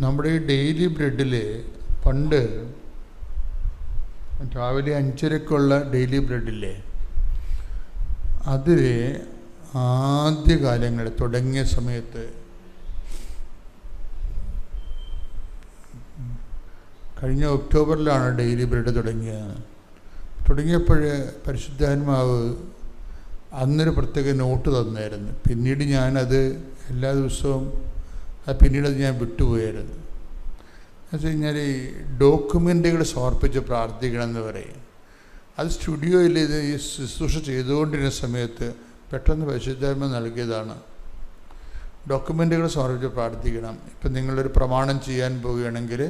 നമ്മുടെ ഈ ഡെയിലി ബ്രെഡിൽ പണ്ട് രാവിലെ 5:30 ഡെയിലി ബ്രെഡില്ലേ, അതിൽ ആദ്യകാലങ്ങൾ തുടങ്ങിയ സമയത്ത് കഴിഞ്ഞ ഒക്ടോബറിലാണ് ഡെയിലി ബ്രെഡ് തുടങ്ങിയപ്പോൾ പരിശുദ്ധാത്മാവ് അന്നൊരു പ്രത്യേക നോട്ട് തന്നായിരുന്നു. പിന്നീട് ഞാനത് എല്ലാ ദിവസവും പിന്നീടത് ഞാൻ വിട്ടുപോയായിരുന്നു. എന്ന് വെച്ച് കഴിഞ്ഞാൽ ഈ ഡോക്യുമെൻ്റുകൾ സമർപ്പിച്ച് പ്രാർത്ഥിക്കണമെന്ന് പറയും. അത് സ്റ്റുഡിയോയിൽ ഇത് ഈ ശുശ്രൂഷ ചെയ്തുകൊണ്ടിരുന്ന സമയത്ത് പെട്ടെന്ന് പരിശുദ്ധാത്മാവ് നൽകിയതാണ്. ഡോക്യുമെൻ്റുകൾ സമർപ്പിച്ച് പ്രാർത്ഥിക്കണം. ഇപ്പം നിങ്ങളൊരു പ്രമാണം ചെയ്യാൻ പോവുകയാണെങ്കിൽ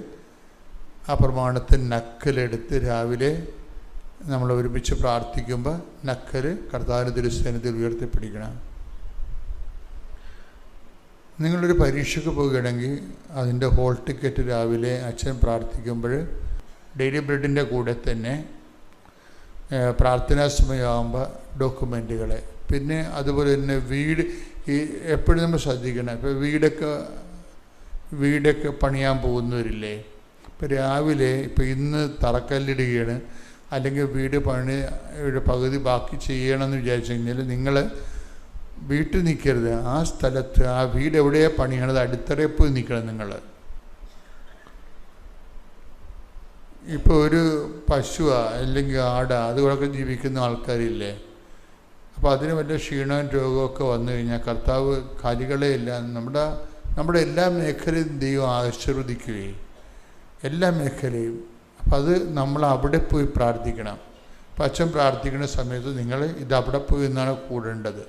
ആ പ്രമാണത്തിൽ നക്കലെടുത്ത് രാവിലെ നമ്മൾ ഒരുമിച്ച് പ്രാർത്ഥിക്കുമ്പോൾ നക്കൽ കർത്താവിൻ്റെ തിരുസന്നിധിയിൽ ഉയർത്തിപ്പിടിക്കണം. നിങ്ങളൊരു പരീക്ഷയ്ക്ക് പോവുകയാണെങ്കിൽ അതിൻ്റെ ഹോൾ ടിക്കറ്റ് രാവിലെ അച്ഛൻ പ്രാർത്ഥിക്കുമ്പോൾ ഡെയിലി ബ്രെഡിൻ്റെ കൂടെ തന്നെ പ്രാർത്ഥനാ സമയമാകുമ്പോൾ ഡോക്യുമെൻറ്റുകളെ, പിന്നെ അതുപോലെ തന്നെ വീട് ഈ എപ്പോഴും നമ്മൾ ശ്രദ്ധിക്കണം. ഇപ്പോൾ വീടൊക്കെ പണിയാൻ പോകുന്നവരില്ലേ, ഇപ്പോൾ രാവിലെ ഇപ്പോൾ ഇന്ന് തറക്കല്ലിടുകയാണ് അല്ലെങ്കിൽ വീട് പണിയുടെ പകുതി ബാക്കി ചെയ്യണമെന്ന് വിചാരിച്ചു കഴിഞ്ഞാൽ നിങ്ങൾ വീട്ടിൽ നിൽക്കരുത്. ആ സ്ഥലത്ത് ആ വീട് എവിടെയാണ് പണിയണത് അടിത്തറയിൽ പോയി നിൽക്കണം. നിങ്ങൾ ഇപ്പോൾ ഒരു പശുവാ അല്ലെങ്കിൽ ആടാ അതുകൊണ്ടൊക്കെ ജീവിക്കുന്ന ആൾക്കാരില്ലേ, അപ്പോൾ അതിന് വല്ല ക്ഷീണവും രോഗമൊക്കെ വന്നു കഴിഞ്ഞാൽ കർത്താവ് കാലികളെയില്ല. നമ്മുടെ എല്ലാ മേഖലയും ദൈവം ആശീർവദിക്കുകയും എല്ലാ മേഖലയും. അപ്പം അത് നമ്മൾ അവിടെ പോയി പ്രാർത്ഥിക്കണം. അപ്പം അച്ഛൻ പ്രാർത്ഥിക്കുന്ന സമയത്ത് നിങ്ങൾ ഇത് അവിടെ പോയി എന്നാണ് കൂടേണ്ടത്.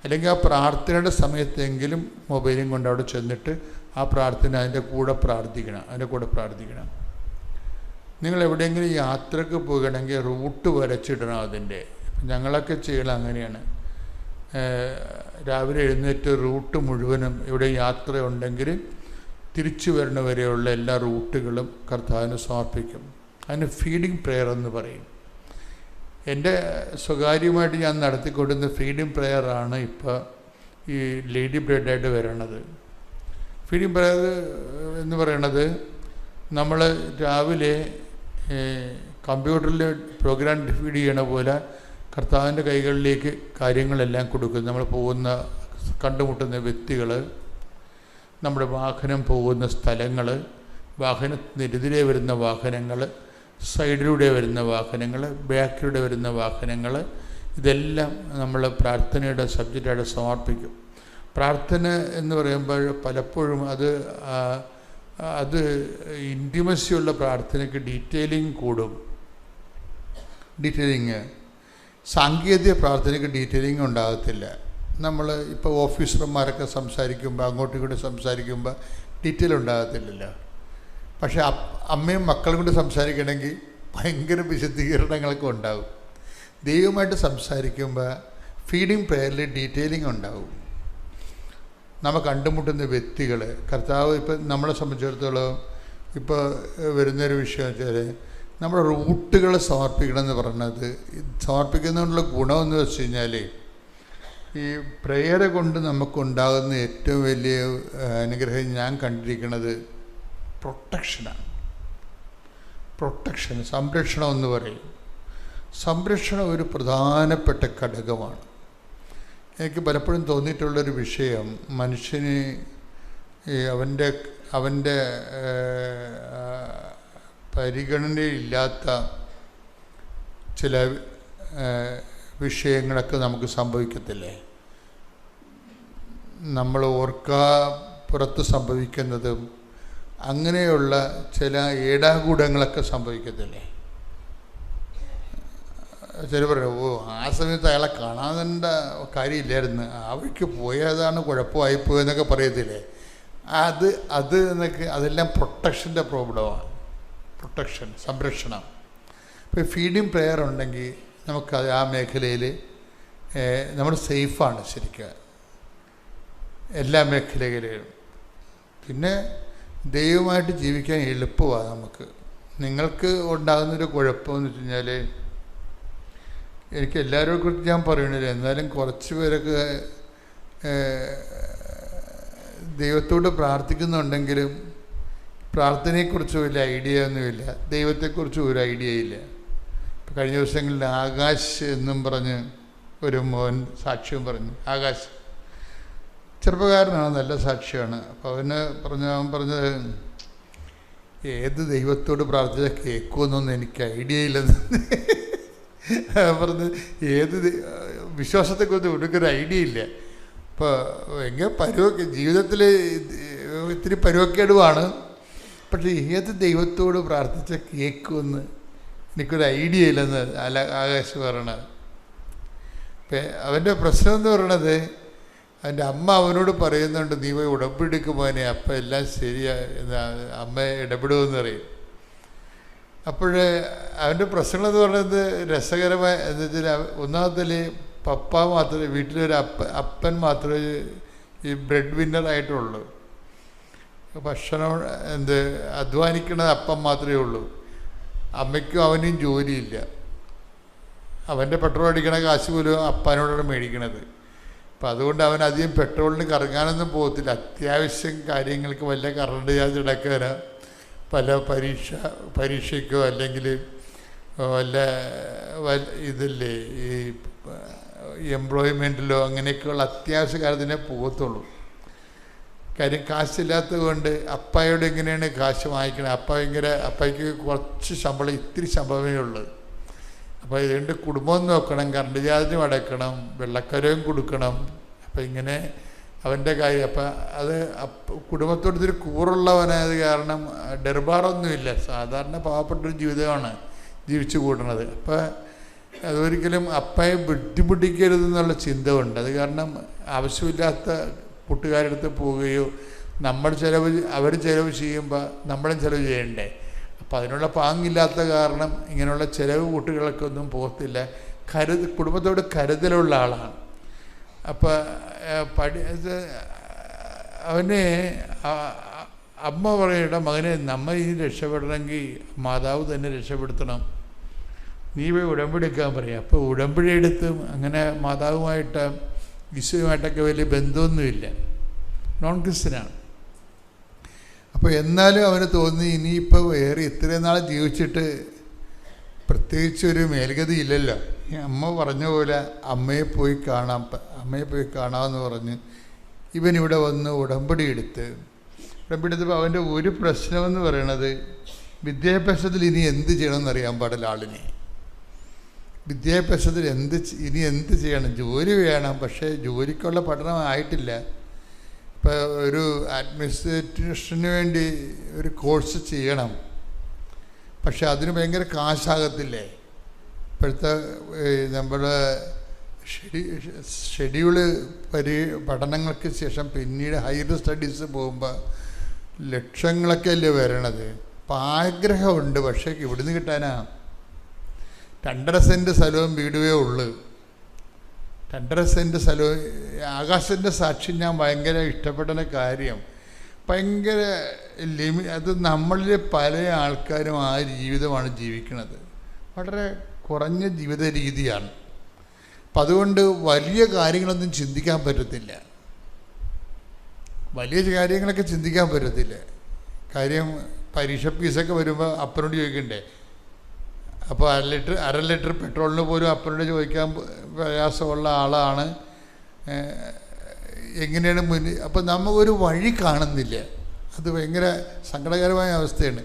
അല്ലെങ്കിൽ ആ പ്രാർത്ഥനയുടെ സമയത്തെങ്കിലും മൊബൈലും കൊണ്ട് അവിടെ ചെന്നിട്ട് ആ പ്രാർത്ഥന അതിൻ്റെ കൂടെ പ്രാർത്ഥിക്കണം. നിങ്ങൾ എവിടെയെങ്കിലും യാത്രക്ക് പോകുകയാണെങ്കിൽ റൂട്ട് വരച്ചിടണം അതിൻ്റെ. ഞങ്ങളൊക്കെ ചെയ്യണം അങ്ങനെയാണ്. രാവിലെ എഴുന്നേറ്റ് റൂട്ട് മുഴുവനും ഇവിടെ യാത്ര ഉണ്ടെങ്കിൽ തിരിച്ചു വരണവരെയുള്ള എല്ലാ റൂട്ടുകളും കർത്താവിന് സമർപ്പിക്കും. അതിന് ഫീഡിങ് പ്രെയർ എന്ന് പറയും. എൻ്റെ സ്വകാര്യമായിട്ട് ഞാൻ നടത്തിക്കൊണ്ടിരുന്ന ഫീഡിങ് പ്രെയറാണ് ഇപ്പോൾ ഈ ലേഡി ബ്രെഡായിട്ട് വരണത്. ഫീഡിങ് പ്രെയർ എന്ന് പറയണത് നമ്മൾ രാവിലെ കമ്പ്യൂട്ടറിൽ പ്രോഗ്രാം ഫീഡ് ചെയ്യണ പോലെ കർത്താവിൻ്റെ കൈകളിലേക്ക് കാര്യങ്ങളെല്ലാം കൊടുക്കും. നമ്മൾ കണ്ടുമുട്ടുന്ന വ്യക്തികൾ, നമ്മുടെ വാഹനം പോകുന്ന സ്ഥലങ്ങൾ, വാഹനത്തിനെതിരെ വരുന്ന വാഹനങ്ങൾ, സൈഡിലൂടെ വരുന്ന വാഹനങ്ങൾ, ബാക്കിലൂടെ വരുന്ന വാഹനങ്ങൾ, ഇതെല്ലാം നമ്മൾ പ്രാർത്ഥനയുടെ സബ്ജക്റ്റായിട്ട് സമർപ്പിക്കും. പ്രാർത്ഥന എന്ന് പറയുമ്പോൾ പലപ്പോഴും അത് ഇൻറ്റിമസിയുള്ള പ്രാർത്ഥനയ്ക്ക് ഡീറ്റെയിലിംഗ് കൂടും. സാങ്കേതിക പ്രാർത്ഥനയ്ക്ക് ഡീറ്റെയിലിംഗ് ഉണ്ടാകത്തില്ല. നമ്മൾ ഇപ്പോൾ ഓഫീസർമാരൊക്കെ സംസാരിക്കുമ്പോൾ അങ്ങോട്ടും ഇങ്ങോട്ടും സംസാരിക്കുമ്പോൾ ഡീറ്റെയിൽ ഉണ്ടാകത്തില്ലല്ലോ. പക്ഷേ അമ്മയും മക്കളും കൊണ്ട് സംസാരിക്കണമെങ്കിൽ ഭയങ്കര വിശദീകരണങ്ങളൊക്കെ ഉണ്ടാകും. ദൈവമായിട്ട് സംസാരിക്കുമ്പോൾ ഫീഡിങ് പ്രെയറിൽ ഡീറ്റെയിലിംഗ് ഉണ്ടാകും. നമ്മൾ കണ്ടുമുട്ടുന്ന വ്യക്തികൾ, കർത്താവ് ഇപ്പം നമ്മളെ സംബന്ധിച്ചിടത്തോളം ഇപ്പോൾ വരുന്നൊരു വിഷയം വെച്ചാൽ നമ്മുടെ റൂട്ടുകൾ സമർപ്പിക്കണം എന്ന് പറഞ്ഞത്, സമർപ്പിക്കുന്നതിനുള്ള ഗുണമെന്ന് വെച്ച് കഴിഞ്ഞാൽ ഈ പ്രെയർ കൊണ്ട് നമുക്കുണ്ടാകുന്ന ഏറ്റവും വലിയ അനുഗ്രഹം ഞാൻ കണ്ടിരിക്കുന്നത് പ്രൊട്ടക്ഷനാണ്. സംരക്ഷണം എന്ന് പറയും. സംരക്ഷണം ഒരു പ്രധാനപ്പെട്ട ഘടകമാണ്. എനിക്ക് പലപ്പോഴും തോന്നിയിട്ടുള്ളൊരു വിഷയം, മനുഷ്യന് അവൻ്റെ പരിഗണനയില്ലാത്ത ചില വിഷയങ്ങളൊക്കെ നമുക്ക് സംഭവിക്കത്തില്ലേ. നമ്മൾ ഓർക്കാപ്പുറത്ത് സംഭവിക്കുന്നതും അങ്ങനെയുള്ള ചില ഏടാകൂടങ്ങളൊക്കെ സംഭവിക്കത്തില്ലേ. ചില പറയും, ആ സമയത്ത് അയാളെ കാണാനുള്ള കാര്യമില്ലായിരുന്നു, ആ വഴിക്ക് പോയതാണ് കുഴപ്പമായിപ്പോയെന്നൊക്കെ പറയത്തില്ലേ. അതെല്ലാം പ്രൊട്ടക്ഷൻ്റെ പ്രോബ്ലമാണ്. സംരക്ഷണം. ഇപ്പോൾ ഫീഡിങ് പ്രെയർ ഉണ്ടെങ്കിൽ നമുക്കത് ആ മേഖലയിൽ നമ്മൾ സേഫാണ് ശരിക്കും എല്ലാ മേഖലകളിലും. പിന്നെ ദൈവമായിട്ട് ജീവിക്കാൻ എളുപ്പമാണ് നമുക്ക്. നിങ്ങൾക്ക് ഉണ്ടാകുന്നൊരു കുഴപ്പമെന്ന് വെച്ച് കഴിഞ്ഞാൽ, എനിക്ക് എല്ലാവരെയും കുറിച്ച് ഞാൻ പറയണില്ല, എന്നാലും കുറച്ച് പേരൊക്കെ ദൈവത്തോട് പ്രാർത്ഥിക്കുന്നുണ്ടെങ്കിലും പ്രാർത്ഥനയെക്കുറിച്ച് വലിയ ഐഡിയ ഒന്നുമില്ല, ദൈവത്തെക്കുറിച്ച് ഒരു ഐഡിയ ഇല്ല. ഇപ്പം കഴിഞ്ഞ ദിവസങ്ങളിൽ ആകാശ് എന്നും പറഞ്ഞ് ഒരു മോൻ സാക്ഷ്യം പറഞ്ഞു. ആകാശ് ചെറുപ്പക്കാരനാണ്, നല്ല സാക്ഷിയാണ്. അപ്പോൾ അവൻ പറഞ്ഞത് ഏത് ദൈവത്തോട് പ്രാർത്ഥിച്ചാൽ കേൾക്കുമെന്നൊന്നും എനിക്ക് ഐഡിയ ഇല്ലെന്ന് പറഞ്ഞ് ഏത് വിശ്വാസത്തെക്കുറിച്ച് എനിക്കൊരു ഐഡിയ ഇല്ല. ഇപ്പോൾ എങ്ങനെ ജീവിതത്തിൽ ഇത്തിരി പരുവക്കേടുമാണ്, പക്ഷേ ഏത് ദൈവത്തോട് പ്രാർത്ഥിച്ചാൽ കേൾക്കുമെന്ന് എനിക്കൊരു ഐഡിയ ഇല്ലെന്ന് ആകാശ് പറയണത്. ഇപ്പം അവൻ്റെ പ്രശ്നം എന്ന് പറയണത് അവൻ്റെ അമ്മ അവനോട് പറയുന്നുണ്ട്, നീ പോയി ഉടമ്പെടുക്കുമ്പോനെ അപ്പം എല്ലാം ശരിയാ, അമ്മ ഇടപെടുമെന്ന് പറയും. അപ്പോൾ അവൻ്റെ പ്രശ്നങ്ങളെന്ന് പറയുന്നത് രസകരമായ എന്താ വെച്ചാൽ, ഒന്നാമത്തിൽ പപ്പ മാത്രമേ വീട്ടിലൊരു അപ്പൻ മാത്രമേ ഈ ബ്രെഡ് വിന്നറായിട്ടുള്ളൂ. ഭക്ഷണം അധ്വാനിക്കണത് അപ്പം മാത്രമേ ഉള്ളൂ. അമ്മയ്ക്കും അവനും ജോലിയില്ല. അവൻ്റെ പെട്രോൾ അടിക്കണ കാശ് പോലും അപ്പനോടാണ് മേടിക്കണത്. അപ്പം അതുകൊണ്ട് അവൻ അധികം പെട്രോളിന് കറങ്ങാനൊന്നും പോകത്തില്ല. അത്യാവശ്യം കാര്യങ്ങൾക്ക് വല്ല കറണ്ട് ചാർജ് അടക്കാൻ, പല പരീക്ഷയ്ക്കോ അല്ലെങ്കിൽ വല്ല ഇതില്ലേ ഈ എംപ്ലോയ്മെൻറ്റിലോ അങ്ങനെയൊക്കെയുള്ള അത്യാവശ്യ കാര്യത്തിനെ പോകത്തുള്ളൂ. കാര്യം കാശില്ലാത്തത് കൊണ്ട് അപ്പായോട് എങ്ങനെയാണ് കാശ് വാങ്ങിക്കണത്? അപ്പായ്ക്ക് കുറച്ച് ശമ്പളം, ഇത്തിരി ശമ്പളമേ ഉള്ളൂ. അപ്പോൾ ഇതുകൊണ്ട് കുടുംബം നോക്കണം, കറണ്ട് ചാർജും അടയ്ക്കണം, വെള്ളക്കരവും കൊടുക്കണം. അപ്പം ഇങ്ങനെ അവൻ്റെ കാര്യം. അപ്പം അത് കുടുംബത്തോട് ഇത്തിരി കൂറുള്ളവനായത് കാരണം ഡെർബാറൊന്നുമില്ല. സാധാരണ പാവപ്പെട്ടൊരു ജീവിതമാണ് ജീവിച്ചു കൂട്ടണത്. അപ്പം അതൊരിക്കലും അപ്പയെ ബുദ്ധിമുട്ടിക്കരുതെന്നുള്ള ചിന്ത ഉണ്ട്. അത് കാരണം ആവശ്യമില്ലാത്ത കൂട്ടുകാരുടെ അടുത്ത് പോവുകയോ അവർ ചിലവ് ചെയ്യുമ്പോൾ നമ്മളും ചിലവ് ചെയ്യണ്ടേ. അപ്പം അതിനുള്ള പാങ്ങില്ലാത്ത കാരണം ഇങ്ങനെയുള്ള ചിലവ് കൂട്ടുകളൊക്കെ ഒന്നും പോകത്തില്ല. കുടുംബത്തോട് കരുതലുള്ള ആളാണ്. അപ്പം അവനെ അമ്മ പറയണ്ട, മകനെ നമ്മ ഇനി രക്ഷപ്പെടണമെങ്കിൽ മാതാവ് തന്നെ രക്ഷപ്പെടുത്തണം, നീ പോയി ഉടമ്പടി എടുക്കാൻ പറയാം. അപ്പോൾ ഉടമ്പടി എടുത്തും അങ്ങനെ മാതാവുമായിട്ട് ഈശോയുമായിട്ടൊക്കെ വലിയ ബന്ധമൊന്നുമില്ല, നോൺ ക്രിസ്ത്യനാണ്. അപ്പോൾ എന്നാലും അവന് തോന്നി ഇനിയിപ്പോൾ വേറെ ഇത്രയും നാൾ ജീവിച്ചിട്ട് പ്രത്യേകിച്ചൊരു മേൽഗതി ഇല്ലല്ലോ. അമ്മ പറഞ്ഞ പോലെ അമ്മയെ പോയി കാണാമെന്ന് പറഞ്ഞ് ഇവനിവിടെ വന്ന് ഉടമ്പടി എടുത്തപ്പോൾ അവൻ്റെ ഒരു പ്രശ്നമെന്ന് പറയണത് വിദ്യാഭ്യാസത്തിൽ ഇനി എന്ത് ചെയ്യണമെന്നറിയാൻ പാടില്ല ആളിനെ. വിദ്യാഭ്യാസത്തിൽ ഇനി എന്ത് ചെയ്യണം? ജോലി വേണം, പക്ഷേ ജോലിക്കുള്ള പഠനം ആയിട്ടില്ല. ഇപ്പോൾ ഒരു അഡ്മിനിസ്ട്രേഷന് വേണ്ടി ഒരു കോഴ്സ് ചെയ്യണം, പക്ഷെ അതിന് ഭയങ്കര കാശാകത്തില്ലേ? ഇപ്പോഴത്തെ നമ്മുടെ ഷെഡ്യൂള് പഠനങ്ങൾക്ക് ശേഷം പിന്നീട് ഹയർ സ്റ്റഡീസ് പോകുമ്പോൾ ലക്ഷങ്ങളൊക്കെ അല്ലേ വരണത്. അപ്പം ആഗ്രഹമുണ്ട്, പക്ഷേ ഇവിടുന്ന് കിട്ടാനാ? 2.5 സെൻറ്റ് സ്ഥലവും വീടുവേ ഉള്ളു. 2.5 സെൻറ്റ് സ്ഥലവും. ആകാശത്തിൻ്റെ സാക്ഷി ഞാൻ ഭയങ്കര ഇഷ്ടപ്പെടുന്ന കാര്യം, ഭയങ്കര അത് നമ്മളിൽ പല ആൾക്കാരും ആ ജീവിതമാണ് ജീവിക്കുന്നത്. വളരെ കുറഞ്ഞ ജീവിത രീതിയാണ്. അപ്പം അതുകൊണ്ട് വലിയ കാര്യങ്ങളൊന്നും ചിന്തിക്കാൻ പറ്റത്തില്ല. വലിയ കാര്യങ്ങളൊക്കെ ചിന്തിക്കാൻ പറ്റത്തില്ല. കാര്യം പരീക്ഷ ഫീസൊക്കെ വരുമ്പോൾ അപ്പനോട് ചോദിക്കണ്ടേ? അപ്പോൾ അര ലിറ്റർ പെട്രോളിന് പോലും അപ്പനോട് ചോദിക്കാൻ പ്രയാസമുള്ള ആളാണ്. എങ്ങനെയാണ് മുന്നിൽ? അപ്പം നമുക്കൊരു വഴി കാണുന്നില്ല. അത് ഭയങ്കര സങ്കടകരമായ അവസ്ഥയാണ്.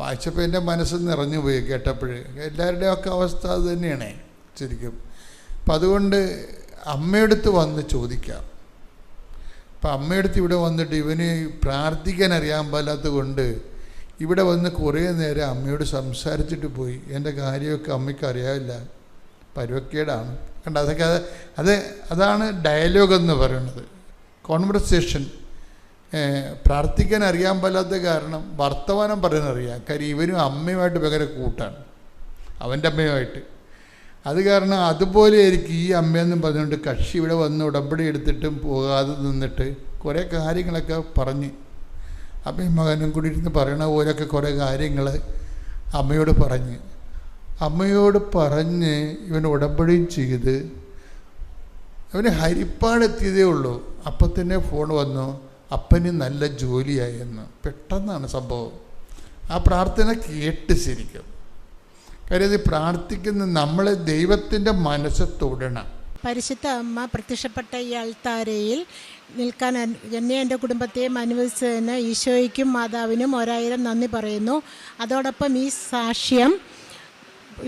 വായിച്ചപ്പോൾ എൻ്റെ മനസ്സ് നിറഞ്ഞു പോയി കേട്ടപ്പോൾ. എല്ലാവരുടെയും ഒക്കെ അവസ്ഥ അത് തന്നെയാണ് ശരിക്കും. അപ്പം അതുകൊണ്ട് അമ്മയടുത്ത് വന്ന് ചോദിക്കാം. അപ്പം അമ്മയടുത്ത് ഇവിടെ വന്നിട്ട് ഇവന് പ്രാർത്ഥിക്കാൻ അറിയാൻ പാടില്ലാത്തത് കൊണ്ട് ഇവിടെ വന്ന് കുറേ നേരം അമ്മയോട് സംസാരിച്ചിട്ട് പോയി. എൻ്റെ കാര്യമൊക്കെ അമ്മയ്ക്ക് അറിയാമില്ല, പരുവക്കേടാണ്. കണ്ട, അതൊക്കെ അതാണ് ഡയലോഗ് എന്ന് പറയുന്നത്, കോൺവെർസേഷൻ. പ്രാർത്ഥിക്കാൻ അറിയാൻ പാടില്ലാത്ത കാരണം വർത്തമാനം പറയാനറിയാം. കാര്യം ഇവനും അമ്മയുമായിട്ട് ഭയങ്കര കൂട്ടാണ്, അവൻ്റെ അമ്മയുമായിട്ട്. അത് കാരണം അതുപോലെ ആയിരിക്കും ഈ അമ്മയെന്നും പറഞ്ഞുകൊണ്ട് കക്ഷി ഇവിടെ വന്ന് ഉടമ്പടി എടുത്തിട്ടും പോകാതെ നിന്നിട്ട് കുറേ കാര്യങ്ങളൊക്കെ പറഞ്ഞ് അമ്മയും മകനും കൂടി ഇരുന്ന് പറയണ പോലെയൊക്കെ കുറേ കാര്യങ്ങൾ അമ്മയോട് പറഞ്ഞ് ഇവൻ ഉടമ്പടിയും ചെയ്ത് അവന് ഹരിപ്പാടെത്തിയതേ ഉള്ളൂ. അപ്പം തന്നെ ഫോൺ വന്നു, അപ്പന് നല്ല ജോലിയായെന്ന്. പെട്ടെന്നാണ് സംഭവം. ആ പ്രാർത്ഥന കേട്ട് ശരിക്കും. കാര്യം ഇത് പ്രാർത്ഥിക്കുന്ന നമ്മളെ ദൈവത്തിൻ്റെ മനസ്സ് തൊടണം. പരിശുദ്ധ അമ്മ പ്രത്യക്ഷപ്പെട്ട ഈ അൾത്താരയിൽ നിൽക്കാൻ എന്നെ എൻ്റെ കുടുംബത്തെയും അനുവദിച്ചതിന് ഈശോയ്ക്കും മാതാവിനും 1000 നന്ദി പറയുന്നു. അതോടൊപ്പം ഈ സാക്ഷ്യം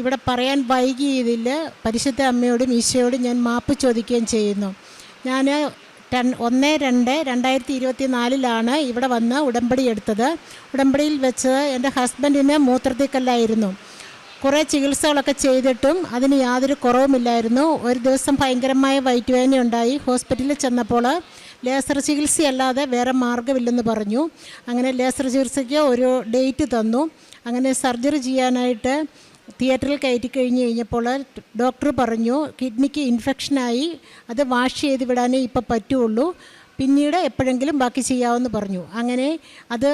ഇവിടെ പറയാൻ വൈകിയതിൽ പരിശുദ്ധ അമ്മയോടും ഈശോയോടും ഞാൻ മാപ്പ് ചോദിക്കുകയും ചെയ്യുന്നു. ഞാൻ 1/2/2024 ഇവിടെ വന്ന് ഉടമ്പടി എടുത്തത്. ഉടമ്പടിയിൽ വെച്ച് എൻ്റെ ഹസ്ബൻഡിന് മൂത്രത്തിക്കല്ലായിരുന്നു. കുറേ ചികിത്സകളൊക്കെ ചെയ്തിട്ടും അതിന് യാതൊരു കുറവുമില്ലായിരുന്നു. ഒരു ദിവസം ഭയങ്കരമായ വയറ്റുവേദന ഉണ്ടായി. ഹോസ്പിറ്റലിൽ ചെന്നപ്പോൾ ലേസർ ചികിത്സയല്ലാതെ വേറെ മാർഗ്ഗമില്ലെന്ന് പറഞ്ഞു. അങ്ങനെ ലേസർ ചികിത്സയ്ക്ക് ഒരു ഡേറ്റ് തന്നു. അങ്ങനെ സർജറി ചെയ്യാനായിട്ട് തിയേറ്ററിൽ കയറ്റി കഴിഞ്ഞപ്പോൾ ഡോക്ടർ പറഞ്ഞു കിഡ്നിക്ക് ഇൻഫെക്ഷനായി, അത് വാഷ് ചെയ്ത് വിടാനേ ഇപ്പോൾ പറ്റുള്ളൂ, പിന്നീട് എപ്പോഴെങ്കിലും ബാക്കി ചെയ്യാമെന്ന് പറഞ്ഞു. അങ്ങനെ അത്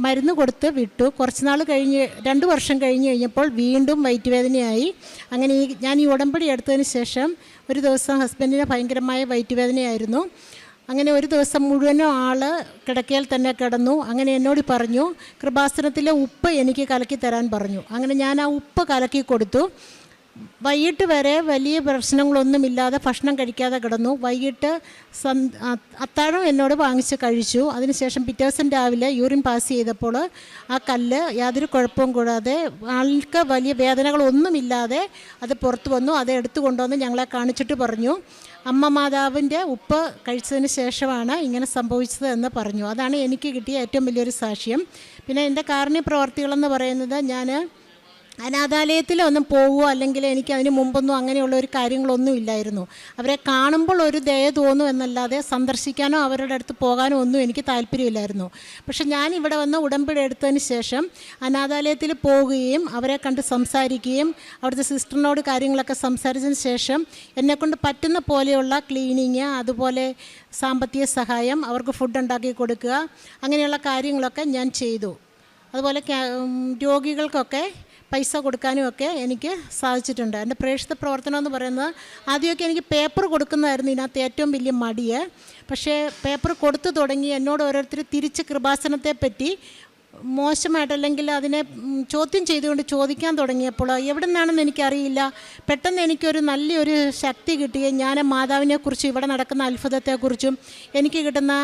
മരുന്ന് കൊടുത്ത് വിട്ടു. കുറച്ച് നാൾ കഴിഞ്ഞ് 2 വർഷം കഴിഞ്ഞപ്പോൾ വീണ്ടും വയറ്റുവേദനയായി. അങ്ങനെ ഞാൻ ഈ ഉടമ്പടി എടുത്തതിന് ശേഷം ഒരു ദിവസം ഹസ്ബൻഡിന് ഭയങ്കരമായ വയറ്റുവേദനയായിരുന്നു. അങ്ങനെ ഒരു ദിവസം മുഴുവനും ആൾ കിടക്കയിൽ തന്നെ കിടന്നു. അങ്ങനെ എന്നോട് പറഞ്ഞു കൃപാസനത്തിലെ ഉപ്പ് എനിക്ക് കലക്കി തരാൻ പറഞ്ഞു. അങ്ങനെ ഞാൻ ആ ഉപ്പ് കലക്കി കൊടുത്തു. വൈകിട്ട് വരെ വലിയ പ്രശ്നങ്ങളൊന്നുമില്ലാതെ ഭക്ഷണം കഴിക്കാതെ കിടന്നു. വൈകിട്ട് അത്താഴം എന്നോട് വാങ്ങിച്ച് കഴിച്ചു. അതിനുശേഷം പിറ്റേ ദിവസം രാവിലെ യൂറിൻ പാസ് ചെയ്തപ്പോൾ ആ കല്ല് യാതൊരു കുഴപ്പവും കൂടാതെ ആൾക്ക് വലിയ വേദനകളൊന്നുമില്ലാതെ അത് പുറത്തു വന്നു. അത് എടുത്തു കൊണ്ടുവന്ന് ഞങ്ങളെ കാണിച്ചിട്ട് പറഞ്ഞു അമ്മ മാതാവിൻ്റെ ഉപ്പ് കഴിച്ചതിന് ശേഷമാണ് ഇങ്ങനെ സംഭവിച്ചത് എന്ന് പറഞ്ഞു. അതാണ് എനിക്ക് കിട്ടിയ ഏറ്റവും വലിയൊരു സാക്ഷ്യം. പിന്നെ എൻ്റെ കാരുണ്യ പ്രവർത്തികളെന്ന് പറയുന്നത് ഞാൻ അനാഥാലയത്തിലൊന്നും പോവുകയോ അല്ലെങ്കിൽ എനിക്ക് അതിന് മുമ്പൊന്നും അങ്ങനെയുള്ള ഒരു കാര്യങ്ങളൊന്നും ഇല്ലായിരുന്നു. അവരെ കാണുമ്പോൾ ഒരു ദയ തോന്നും എന്നല്ലാതെ സന്ദർശിക്കാനോ അവരുടെ അടുത്ത് പോകാനോ ഒന്നും എനിക്ക് താല്പര്യമില്ലായിരുന്നു. പക്ഷെ ഞാൻ ഇവിടെ വന്ന് ഉടമ്പടി എടുത്തതിന് ശേഷം അനാഥാലയത്തിൽ പോവുകയും അവരെ കണ്ട് സംസാരിക്കുകയും അവിടുത്തെ സിസ്റ്ററിനോട് കാര്യങ്ങളൊക്കെ സംസാരിച്ചതിന് ശേഷം എന്നെക്കൊണ്ട് പറ്റുന്ന പോലെയുള്ള ക്ലീനിങ്, അതുപോലെ സാമ്പത്തിക സഹായം, അവർക്ക് ഫുഡ് ഉണ്ടാക്കി കൊടുക്കുക, അങ്ങനെയുള്ള കാര്യങ്ങളൊക്കെ ഞാൻ ചെയ്തു. അതുപോലെ രോഗികൾക്കൊക്കെ പൈസ കൊടുക്കാനും ഒക്കെ എനിക്ക് സാധിച്ചിട്ടുണ്ട്. എൻ്റെ പ്രേക്ഷിത പ്രവർത്തനം എന്ന് പറയുന്നത് ആദ്യമൊക്കെ എനിക്ക് പേപ്പർ കൊടുക്കുന്നതായിരുന്നു ഇതിനകത്ത് ഏറ്റവും വലിയ മടിയെ. പക്ഷേ പേപ്പർ കൊടുത്തു തുടങ്ങി എന്നോട് ഓരോരുത്തർ തിരിച്ച് കൃപാസനത്തെ പറ്റി മോശമായിട്ടല്ലെങ്കിൽ അതിനെ ചോദ്യം ചെയ്തുകൊണ്ട് ചോദിക്കാൻ തുടങ്ങിയപ്പോൾ എവിടെ നിന്നാണെന്ന് എനിക്കറിയില്ല. പെട്ടെന്ന് എനിക്കൊരു നല്ലൊരു ശക്തി കിട്ടുകയും ഞാൻ മാതാവിനെക്കുറിച്ചും ഇവിടെ നടക്കുന്ന അത്ഭുതത്തെക്കുറിച്ചും എനിക്ക് കിട്ടുന്ന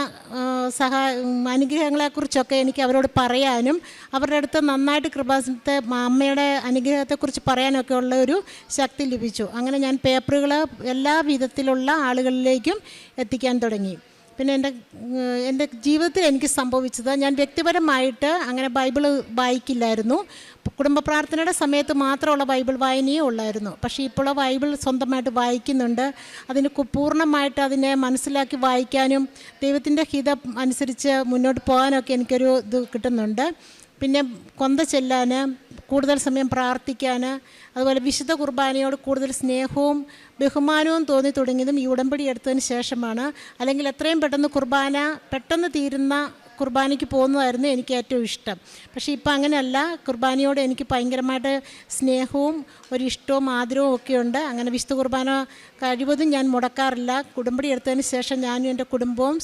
അനുഗ്രഹങ്ങളെക്കുറിച്ചൊക്കെ എനിക്ക് അവരോട് പറയാനും അവരുടെ അടുത്ത് നന്നായിട്ട് കൃപാസനത്തെ അമ്മയുടെ അനുഗ്രഹത്തെക്കുറിച്ച് പറയാനൊക്കെ ഉള്ള ഒരു ശക്തി ലഭിച്ചു. അങ്ങനെ ഞാൻ പേപ്പറുകൾ എല്ലാ വിധത്തിലുള്ള ആളുകളിലേക്കും എത്തിക്കാൻ തുടങ്ങി. പിന്നെ എൻ്റെ ജീവിതത്തിൽ എനിക്ക് സംഭവിച്ചത്, ഞാൻ വ്യക്തിപരമായിട്ട് അങ്ങനെ ബൈബിൾ വായിക്കില്ലായിരുന്നു. കുടുംബ പ്രാർത്ഥനയുടെ സമയത്ത് മാത്രമുള്ള ബൈബിൾ വായനയേ ഉള്ളായിരുന്നു. പക്ഷേ ഇപ്പോൾ ബൈബിൾ സ്വന്തമായിട്ട് വായിക്കുന്നുണ്ട്. അതിന് പൂർണ്ണമായിട്ട് അതിനെ മനസ്സിലാക്കി വായിക്കാനും ദൈവത്തിൻ്റെ ഹിതം അനുസരിച്ച് മുന്നോട്ട് പോകാനൊക്കെ എനിക്കൊരു ഇത് കിട്ടുന്നുണ്ട്. പിന്നെ കൊന്ത ചെല്ലാൻ, കൂടുതൽ സമയം പ്രാർത്ഥിക്കാൻ, അതുപോലെ വിശുദ്ധ കുർബാനയോട് കൂടുതൽ സ്നേഹവും ബഹുമാനവും തോന്നി തുടങ്ങിയതും ഈ ഉടമ്പടി എടുത്തതിന് ശേഷമാണ്. അല്ലെങ്കിൽ എത്രയും പെട്ടെന്ന് തീരുന്ന കുർബാനയ്ക്ക് പോകുന്നതായിരുന്നു എനിക്ക് ഏറ്റവും ഇഷ്ടം. പക്ഷേ ഇപ്പം അങ്ങനെയല്ല. കുർബാനയോട് എനിക്ക് ഭയങ്കരമായിട്ട് സ്നേഹവും ഒരിഷ്ടവും ആദരവും ഒക്കെ ഉണ്ട്. അങ്ങനെ വിശുദ്ധ കുർബാന കഴിവതും ഞാൻ മുടക്കാറില്ല. ഉടമ്പടി എടുത്തതിന് ശേഷം ഞാനും എൻ്റെ കുടുംബവും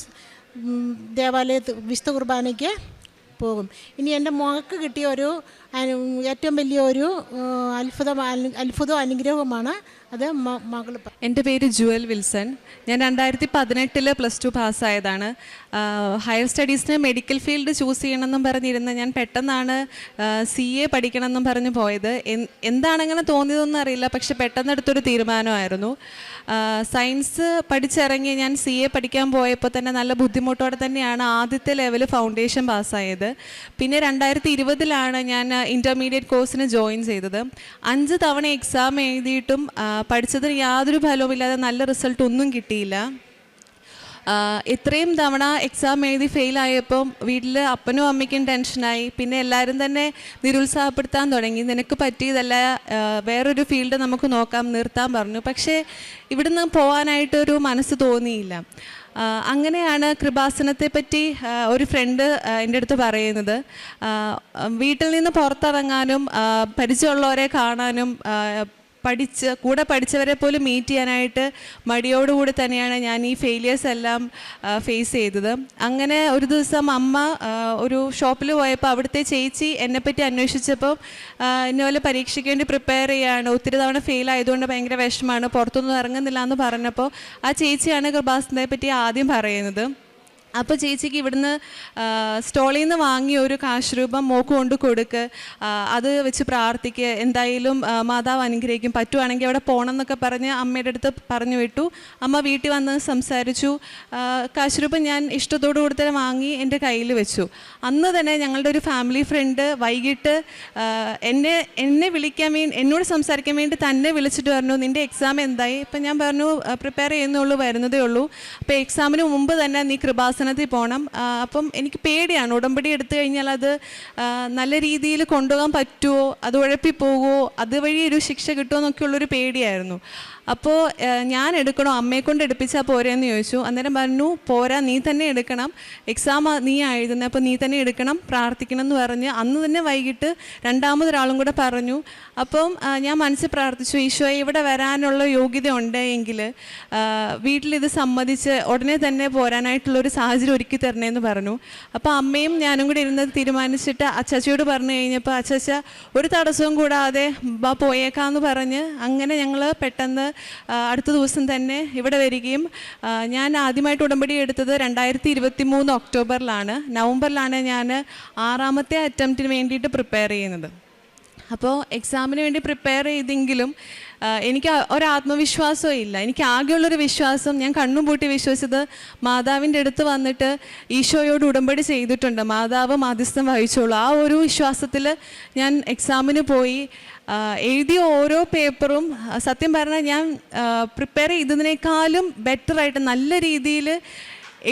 ദേവാലയത്തിൽ വിശുദ്ധ കുർബാനയ്ക്ക് പോകും. ഇനി എൻ്റെ മകൾക്ക് കിട്ടിയ ഒരു ഏറ്റവും വലിയൊരു അത്ഭുതവും അനുഗ്രഹവുമാണ് അത് മകൾ. എൻ്റെ പേര് ജുവൽ വിൽസൺ. ഞാൻ 2018 +2 പാസ്സായതാണ്. ഹയർ സ്റ്റഡീസിന് മെഡിക്കൽ ഫീൽഡ് ചൂസ് ചെയ്യണമെന്നും പറഞ്ഞിരുന്ന ഞാൻ പെട്ടെന്നാണ് CA പഠിക്കണമെന്നും പറഞ്ഞ് പോയത്. എന്താണങ്ങനെ തോന്നിയതെന്ന് അറിയില്ല, പക്ഷെ പെട്ടെന്നെടുത്തൊരു തീരുമാനമായിരുന്നു. സയൻസ് പഠിച്ചിറങ്ങി ഞാൻ CA പഠിക്കാൻ പോയപ്പോൾ തന്നെ നല്ല ബുദ്ധിമുട്ടോടെ തന്നെയാണ് ആദ്യത്തെ ലെവൽ ഫൗണ്ടേഷൻ പാസ്സായത്. പിന്നെ 2020 ഞാൻ ഇൻ്റർമീഡിയറ്റ് കോഴ്സിന് ജോയിൻ ചെയ്തത്. 5 തവണ എക്സാം എഴുതിയിട്ടും പഠിച്ചതിന് യാതൊരു ഫലവുമില്ലാതെ നല്ല റിസൾട്ട് ഒന്നും കിട്ടിയില്ല. ഇത്രയും തവണ എക്സാം എഴുതി ഫെയിലായപ്പം വീട്ടിൽ അപ്പനും അമ്മയ്ക്കും ടെൻഷനായി. പിന്നെ എല്ലാവരും തന്നെ നിരുത്സാഹപ്പെടുത്താൻ തുടങ്ങി. നിനക്ക് പറ്റിയതല്ല, വേറൊരു ഫീൽഡ് നമുക്ക് നോക്കാം, നിർത്താൻ പറഞ്ഞു. പക്ഷേ ഇവിടുന്ന് പോകാനായിട്ടൊരു മനസ്സ് തോന്നിയില്ല. അങ്ങനെയാണ് കൃപാസനത്തെ പറ്റി ഒരു ഫ്രണ്ട് എൻ്റെ അടുത്ത് പറയുന്നത്. വീട്ടിൽ നിന്ന് പുറത്തിറങ്ങാനും പരിചയമുള്ളവരെ കാണാനും കൂടെ പഠിച്ചവരെ പോലും മീറ്റ് ചെയ്യാനായിട്ട് മടിയോടുകൂടി തന്നെയാണ് ഞാൻ ഈ ഫെയിലിയേഴ്സ് എല്ലാം ഫേസ് ചെയ്തത്. അങ്ങനെ ഒരു ദിവസം അമ്മ ഒരു ഷോപ്പിൽ പോയപ്പോൾ അവിടുത്തെ ചേച്ചി എന്നെപ്പറ്റി അന്വേഷിച്ചപ്പോൾ ഇന്നപോലെ പരീക്ഷയ്ക്ക് വേണ്ടി പ്രിപ്പയർ ചെയ്യുകയാണ്, ഒത്തിരി തവണ ഫെയിൽ ആയതുകൊണ്ട് ഭയങ്കര വിഷമമാണ്, പുറത്തൊന്നും ഇറങ്ങുന്നില്ല എന്ന് പറഞ്ഞപ്പോൾ ആ ചേച്ചിയാണ് കൃപാസനത്തെ പറ്റി ആദ്യം പറയുന്നത്. അപ്പോൾ ചേച്ചിക്ക് ഇവിടുന്ന് സ്റ്റോളിൽ നിന്ന് വാങ്ങിയ ഒരു കാശ് രൂപം മോക്ക് കൊണ്ട് കൊടുക്ക്, അത് വെച്ച് പ്രാർത്ഥിക്കുക, എന്തായാലും മാതാവ് അനുഗ്രഹിക്കും, പറ്റുവാണെങ്കിൽ അവിടെ പോകണം എന്നൊക്കെ പറഞ്ഞ് അമ്മയുടെ അടുത്ത് പറഞ്ഞു വിട്ടു. അമ്മ വീട്ടിൽ വന്ന് സംസാരിച്ചു. കാശ് രൂപം ഞാൻ ഇഷ്ടത്തോടു കൂടി തന്നെ വാങ്ങി എൻ്റെ കയ്യിൽ വെച്ചു. അന്ന് തന്നെ ഞങ്ങളുടെ ഒരു ഫാമിലി ഫ്രണ്ട് വൈകിട്ട് എന്നെ വിളിക്കാൻ വേണ്ടി, എന്നോട് സംസാരിക്കാൻ വേണ്ടി തന്നെ വിളിച്ചിട്ട് പറഞ്ഞു, നിൻ്റെ എക്സാം എന്തായി? ഇപ്പം ഞാൻ പറഞ്ഞു പ്രിപ്പയർ ചെയ്യുന്നുള്ളൂ, വരുന്നതേ ഉള്ളൂ. അപ്പോൾ എക്സാമിന് മുമ്പ് തന്നെ നീ കൃപാസനത്തിൽ പോകണം. അപ്പം എനിക്ക് പേടിയാണ്, ഉടമ്പടി എടുത്തു കഴിഞ്ഞാൽ അത് നല്ല രീതിയിൽ കൊണ്ടുപോകാൻ പറ്റുമോ, അത് ഉഴപ്പിപ്പോകുമോ, അതുവഴി ഒരു ശിക്ഷ കിട്ടുമോ എന്നൊക്കെയുള്ളൊരു പേടിയായിരുന്നു. അപ്പോൾ ഞാൻ എടുക്കണോ, അമ്മയെ കൊണ്ട് എടുപ്പിച്ചാൽ പോരെയെന്ന് ചോദിച്ചു. അന്നേരം പറഞ്ഞു പോരാ, നീ തന്നെ എടുക്കണം, എക്സാം നീ എഴുതുന്നത്, അപ്പോൾ നീ തന്നെ എടുക്കണം, പ്രാർത്ഥിക്കണം എന്ന് പറഞ്ഞ് അന്ന് തന്നെ വൈകിട്ട് രണ്ടാമതൊരാളും കൂടെ പറഞ്ഞു. അപ്പം ഞാൻ മനസ്സിൽ പ്രാർത്ഥിച്ചു, ഈശോയെ ഇവിടെ വരാനുള്ള യോഗ്യത ഉണ്ടെങ്കിൽ വീട്ടിലിത് സമ്മതിച്ച് ഉടനെ തന്നെ പോരാനായിട്ടുള്ളൊരു സാഹചര്യം ഒരുക്കി തരണേന്ന് പറഞ്ഞു. അപ്പോൾ അമ്മയും ഞാനും കൂടി ഇരുന്നത് തീരുമാനിച്ചിട്ട് അച്ചാച്ചിയോട് പറഞ്ഞു കഴിഞ്ഞപ്പോൾ അച്ചാച്ച ഒരു തടസ്സവും കൂടാതെ പോയേക്കാന്ന് പറഞ്ഞ് അങ്ങനെ ഞങ്ങൾ പെട്ടെന്ന് അടുത്ത ദിവസം തന്നെ ഇവിടെ വരികയും, ഞാൻ ആദ്യമായിട്ട് ഉടമ്പടി എടുത്തത് 2023 ഒക്ടോബറിലാണ്. നവംബറിലാണ് ഞാൻ 6ാമത്തെ അറ്റംപ്റ്റിന് വേണ്ടിയിട്ട് പ്രിപ്പയർ ചെയ്യുന്നത്. അപ്പോൾ എക്സാമിന് വേണ്ടി പ്രിപ്പയർ ചെയ്തെങ്കിലും എനിക്ക് ഒരാത്മവിശ്വാസവും ഇല്ല. എനിക്ക് ആകെയുള്ളൊരു വിശ്വാസം, ഞാൻ കണ്ണും പൂട്ടി വിശ്വസിച്ചത് മാതാവിൻ്റെ അടുത്ത് വന്നിട്ട് ഈശോയോട് ഉടമ്പടി ചെയ്തിട്ടുണ്ട്, മാതാവ് മാധ്യസ്ഥം വഹിച്ചോളൂ. ആ ഒരു വിശ്വാസത്തിൽ ഞാൻ എക്സാമിന് പോയി. എഴുതിയ ഓരോ പേപ്പറും സത്യം പറഞ്ഞാൽ ഞാൻ പ്രിപ്പയർ ചെയ്തതിനേക്കാളും ബെറ്ററായിട്ട് നല്ല രീതിയിൽ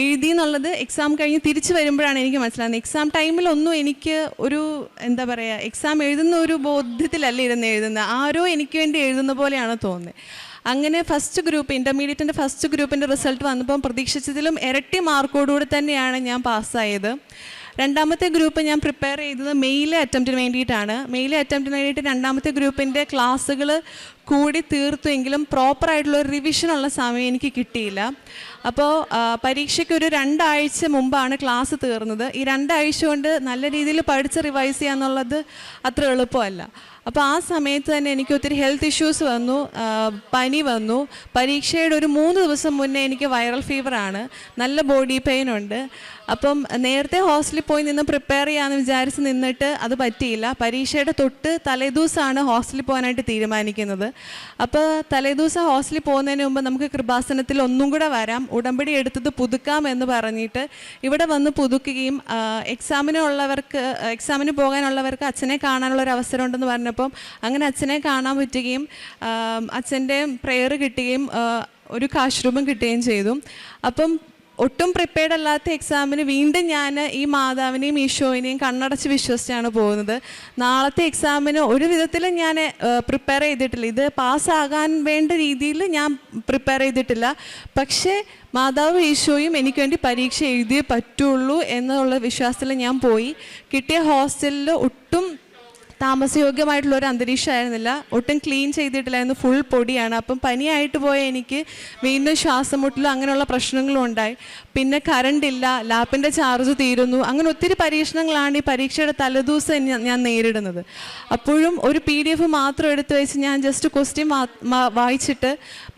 എഴുതി എന്നുള്ളത് എക്സാം കഴിഞ്ഞ് തിരിച്ച് വരുമ്പോഴാണ് എനിക്ക് മനസ്സിലാകുന്നത്. എക്സാം ടൈമിലൊന്നും എനിക്ക് ഒരു എന്താ പറയുക, എക്സാം എഴുതുന്ന ഒരു ബോധ്യത്തിലല്ല ഇരുന്ന് എഴുതുന്നത്, ആരോ എനിക്ക് വേണ്ടി എഴുതുന്ന പോലെയാണ് തോന്നുന്നത്. അങ്ങനെ ഫസ്റ്റ് ഗ്രൂപ്പ്, ഇൻ്റർമീഡിയറ്റിൻ്റെ ഫസ്റ്റ് ഗ്രൂപ്പിൻ്റെ റിസൾട്ട് വന്നപ്പം പ്രതീക്ഷിച്ചതിലും ഇരട്ടി മാർക്കോടുകൂടി തന്നെയാണ് ഞാൻ പാസ്സായത്. രണ്ടാമത്തെ ഗ്രൂപ്പ് ഞാൻ പ്രിപ്പയർ ചെയ്തത് മെയിലെ അറ്റംപ്റ്റിന് വേണ്ടിയിട്ടാണ്. മെയിലെ അറ്റംപ്റ്റിന് വേണ്ടിയിട്ട് രണ്ടാമത്തെ ഗ്രൂപ്പിൻ്റെ ക്ലാസ്സുകൾ കൂടി തീർത്തുവെങ്കിലും പ്രോപ്പറായിട്ടുള്ളൊരു റിവിഷനുള്ള സമയം എനിക്ക് കിട്ടിയില്ല. അപ്പോൾ പരീക്ഷയ്ക്ക് ഒരു 2 ആഴ്ച മുമ്പാണ് ക്ലാസ് തീർന്നത്. ഈ 2 ആഴ്ച കൊണ്ട് നല്ല രീതിയിൽ പഠിച്ച് റിവൈസ് ചെയ്യുക എന്നുള്ളത് അത്ര എളുപ്പമല്ല. അപ്പോൾ ആ സമയത്ത് തന്നെ എനിക്ക് ഒത്തിരി ഹെൽത്ത് ഇഷ്യൂസ് വന്നു, പനി വന്നു. പരീക്ഷയുടെ ഒരു 3 ദിവസം മുന്നേ എനിക്ക് വൈറൽ ഫീവറാണ്, നല്ല ബോഡി പെയിൻ ഉണ്ട്. അപ്പം നേരത്തെ ഹോസ്റ്റലിൽ പോയി നിന്ന് പ്രിപ്പയർ ചെയ്യാമെന്ന് വിചാരിച്ച് നിന്നിട്ട് അത് പറ്റിയില്ല. പരീക്ഷയുടെ തൊട്ട് തലേദിവസമാണ് ഹോസ്റ്റലിൽ പോകാനായിട്ട് തീരുമാനിക്കുന്നത്. അപ്പോൾ തലേദിവസം ഹോസ്റ്റലിൽ പോകുന്നതിന് മുമ്പ് നമുക്ക് കൃപാസനത്തിൽ ഒന്നും കൂടെ വരാം, ഉടമ്പടി എടുത്തത് പുതുക്കാം എന്ന് പറഞ്ഞിട്ട് ഇവിടെ വന്ന് പുതുക്കുകയും എക്സാമിന് പോകാനുള്ളവർക്ക് അച്ഛനെ കാണാനുള്ളൊരു അവസരം ഉണ്ടെന്ന് പറഞ്ഞപ്പം അങ്ങനെ അച്ഛനെ കാണാൻ പറ്റുകയും അച്ഛൻ്റെ പ്രെയർ കിട്ടുകയും ഒരു കാശ് രൂപം കിട്ടുകയും ചെയ്തു. അപ്പം ഒട്ടും പ്രിപ്പയർഡ് അല്ലാത്ത എക്സാമിന് വീണ്ടും ഞാൻ ഈ മാതാവിനെയും ഈശോയിനെയും കണ്ണടച്ച് വിശ്വസിച്ചാണ് പോകുന്നത്. നാളത്തെ എക്സാമിന് ഒരു വിധത്തിലും ഞാൻ പ്രിപ്പയർ ചെയ്തിട്ടില്ല, ഇത് പാസ്സാകാൻ വേണ്ട രീതിയിൽ ഞാൻ പ്രിപ്പയർ ചെയ്തിട്ടില്ല. പക്ഷേ മാതാവ് ഈശോയും എനിക്ക് വേണ്ടി പരീക്ഷ എഴുതിയേ പറ്റുള്ളൂ എന്നുള്ള വിശ്വാസത്തിൽ ഞാൻ പോയി. കിട്ടിയ ഹോസ്റ്റലിൽ ഒട്ടും താമസയോഗ്യമായിട്ടുള്ളൊരു അന്തരീക്ഷമായിരുന്നില്ല, ഒട്ടും ക്ലീൻ ചെയ്തിട്ടില്ലായിരുന്നു, ഫുൾ പൊടിയാണ്. അപ്പം പനിയായിട്ട് പോയ എനിക്ക് വീണ്ടും ശ്വാസം മുട്ടലും അങ്ങനെയുള്ള പ്രശ്നങ്ങളും ഉണ്ടായി. പിന്നെ കറണ്ട് ഇല്ല, ലാപ്പിൻ്റെ ചാർജ് തീരുന്നു, അങ്ങനെ ഒത്തിരി പരീക്ഷണങ്ങളാണ് ഈ പരീക്ഷയുടെ തലേദിവസം ഞാൻ നേരിടുന്നത്. അപ്പോഴും ഒരു PDF മാത്രം എടുത്തു വെച്ച് ഞാൻ ജസ്റ്റ് ക്വസ്റ്റ്യൻ വായിച്ചിട്ട്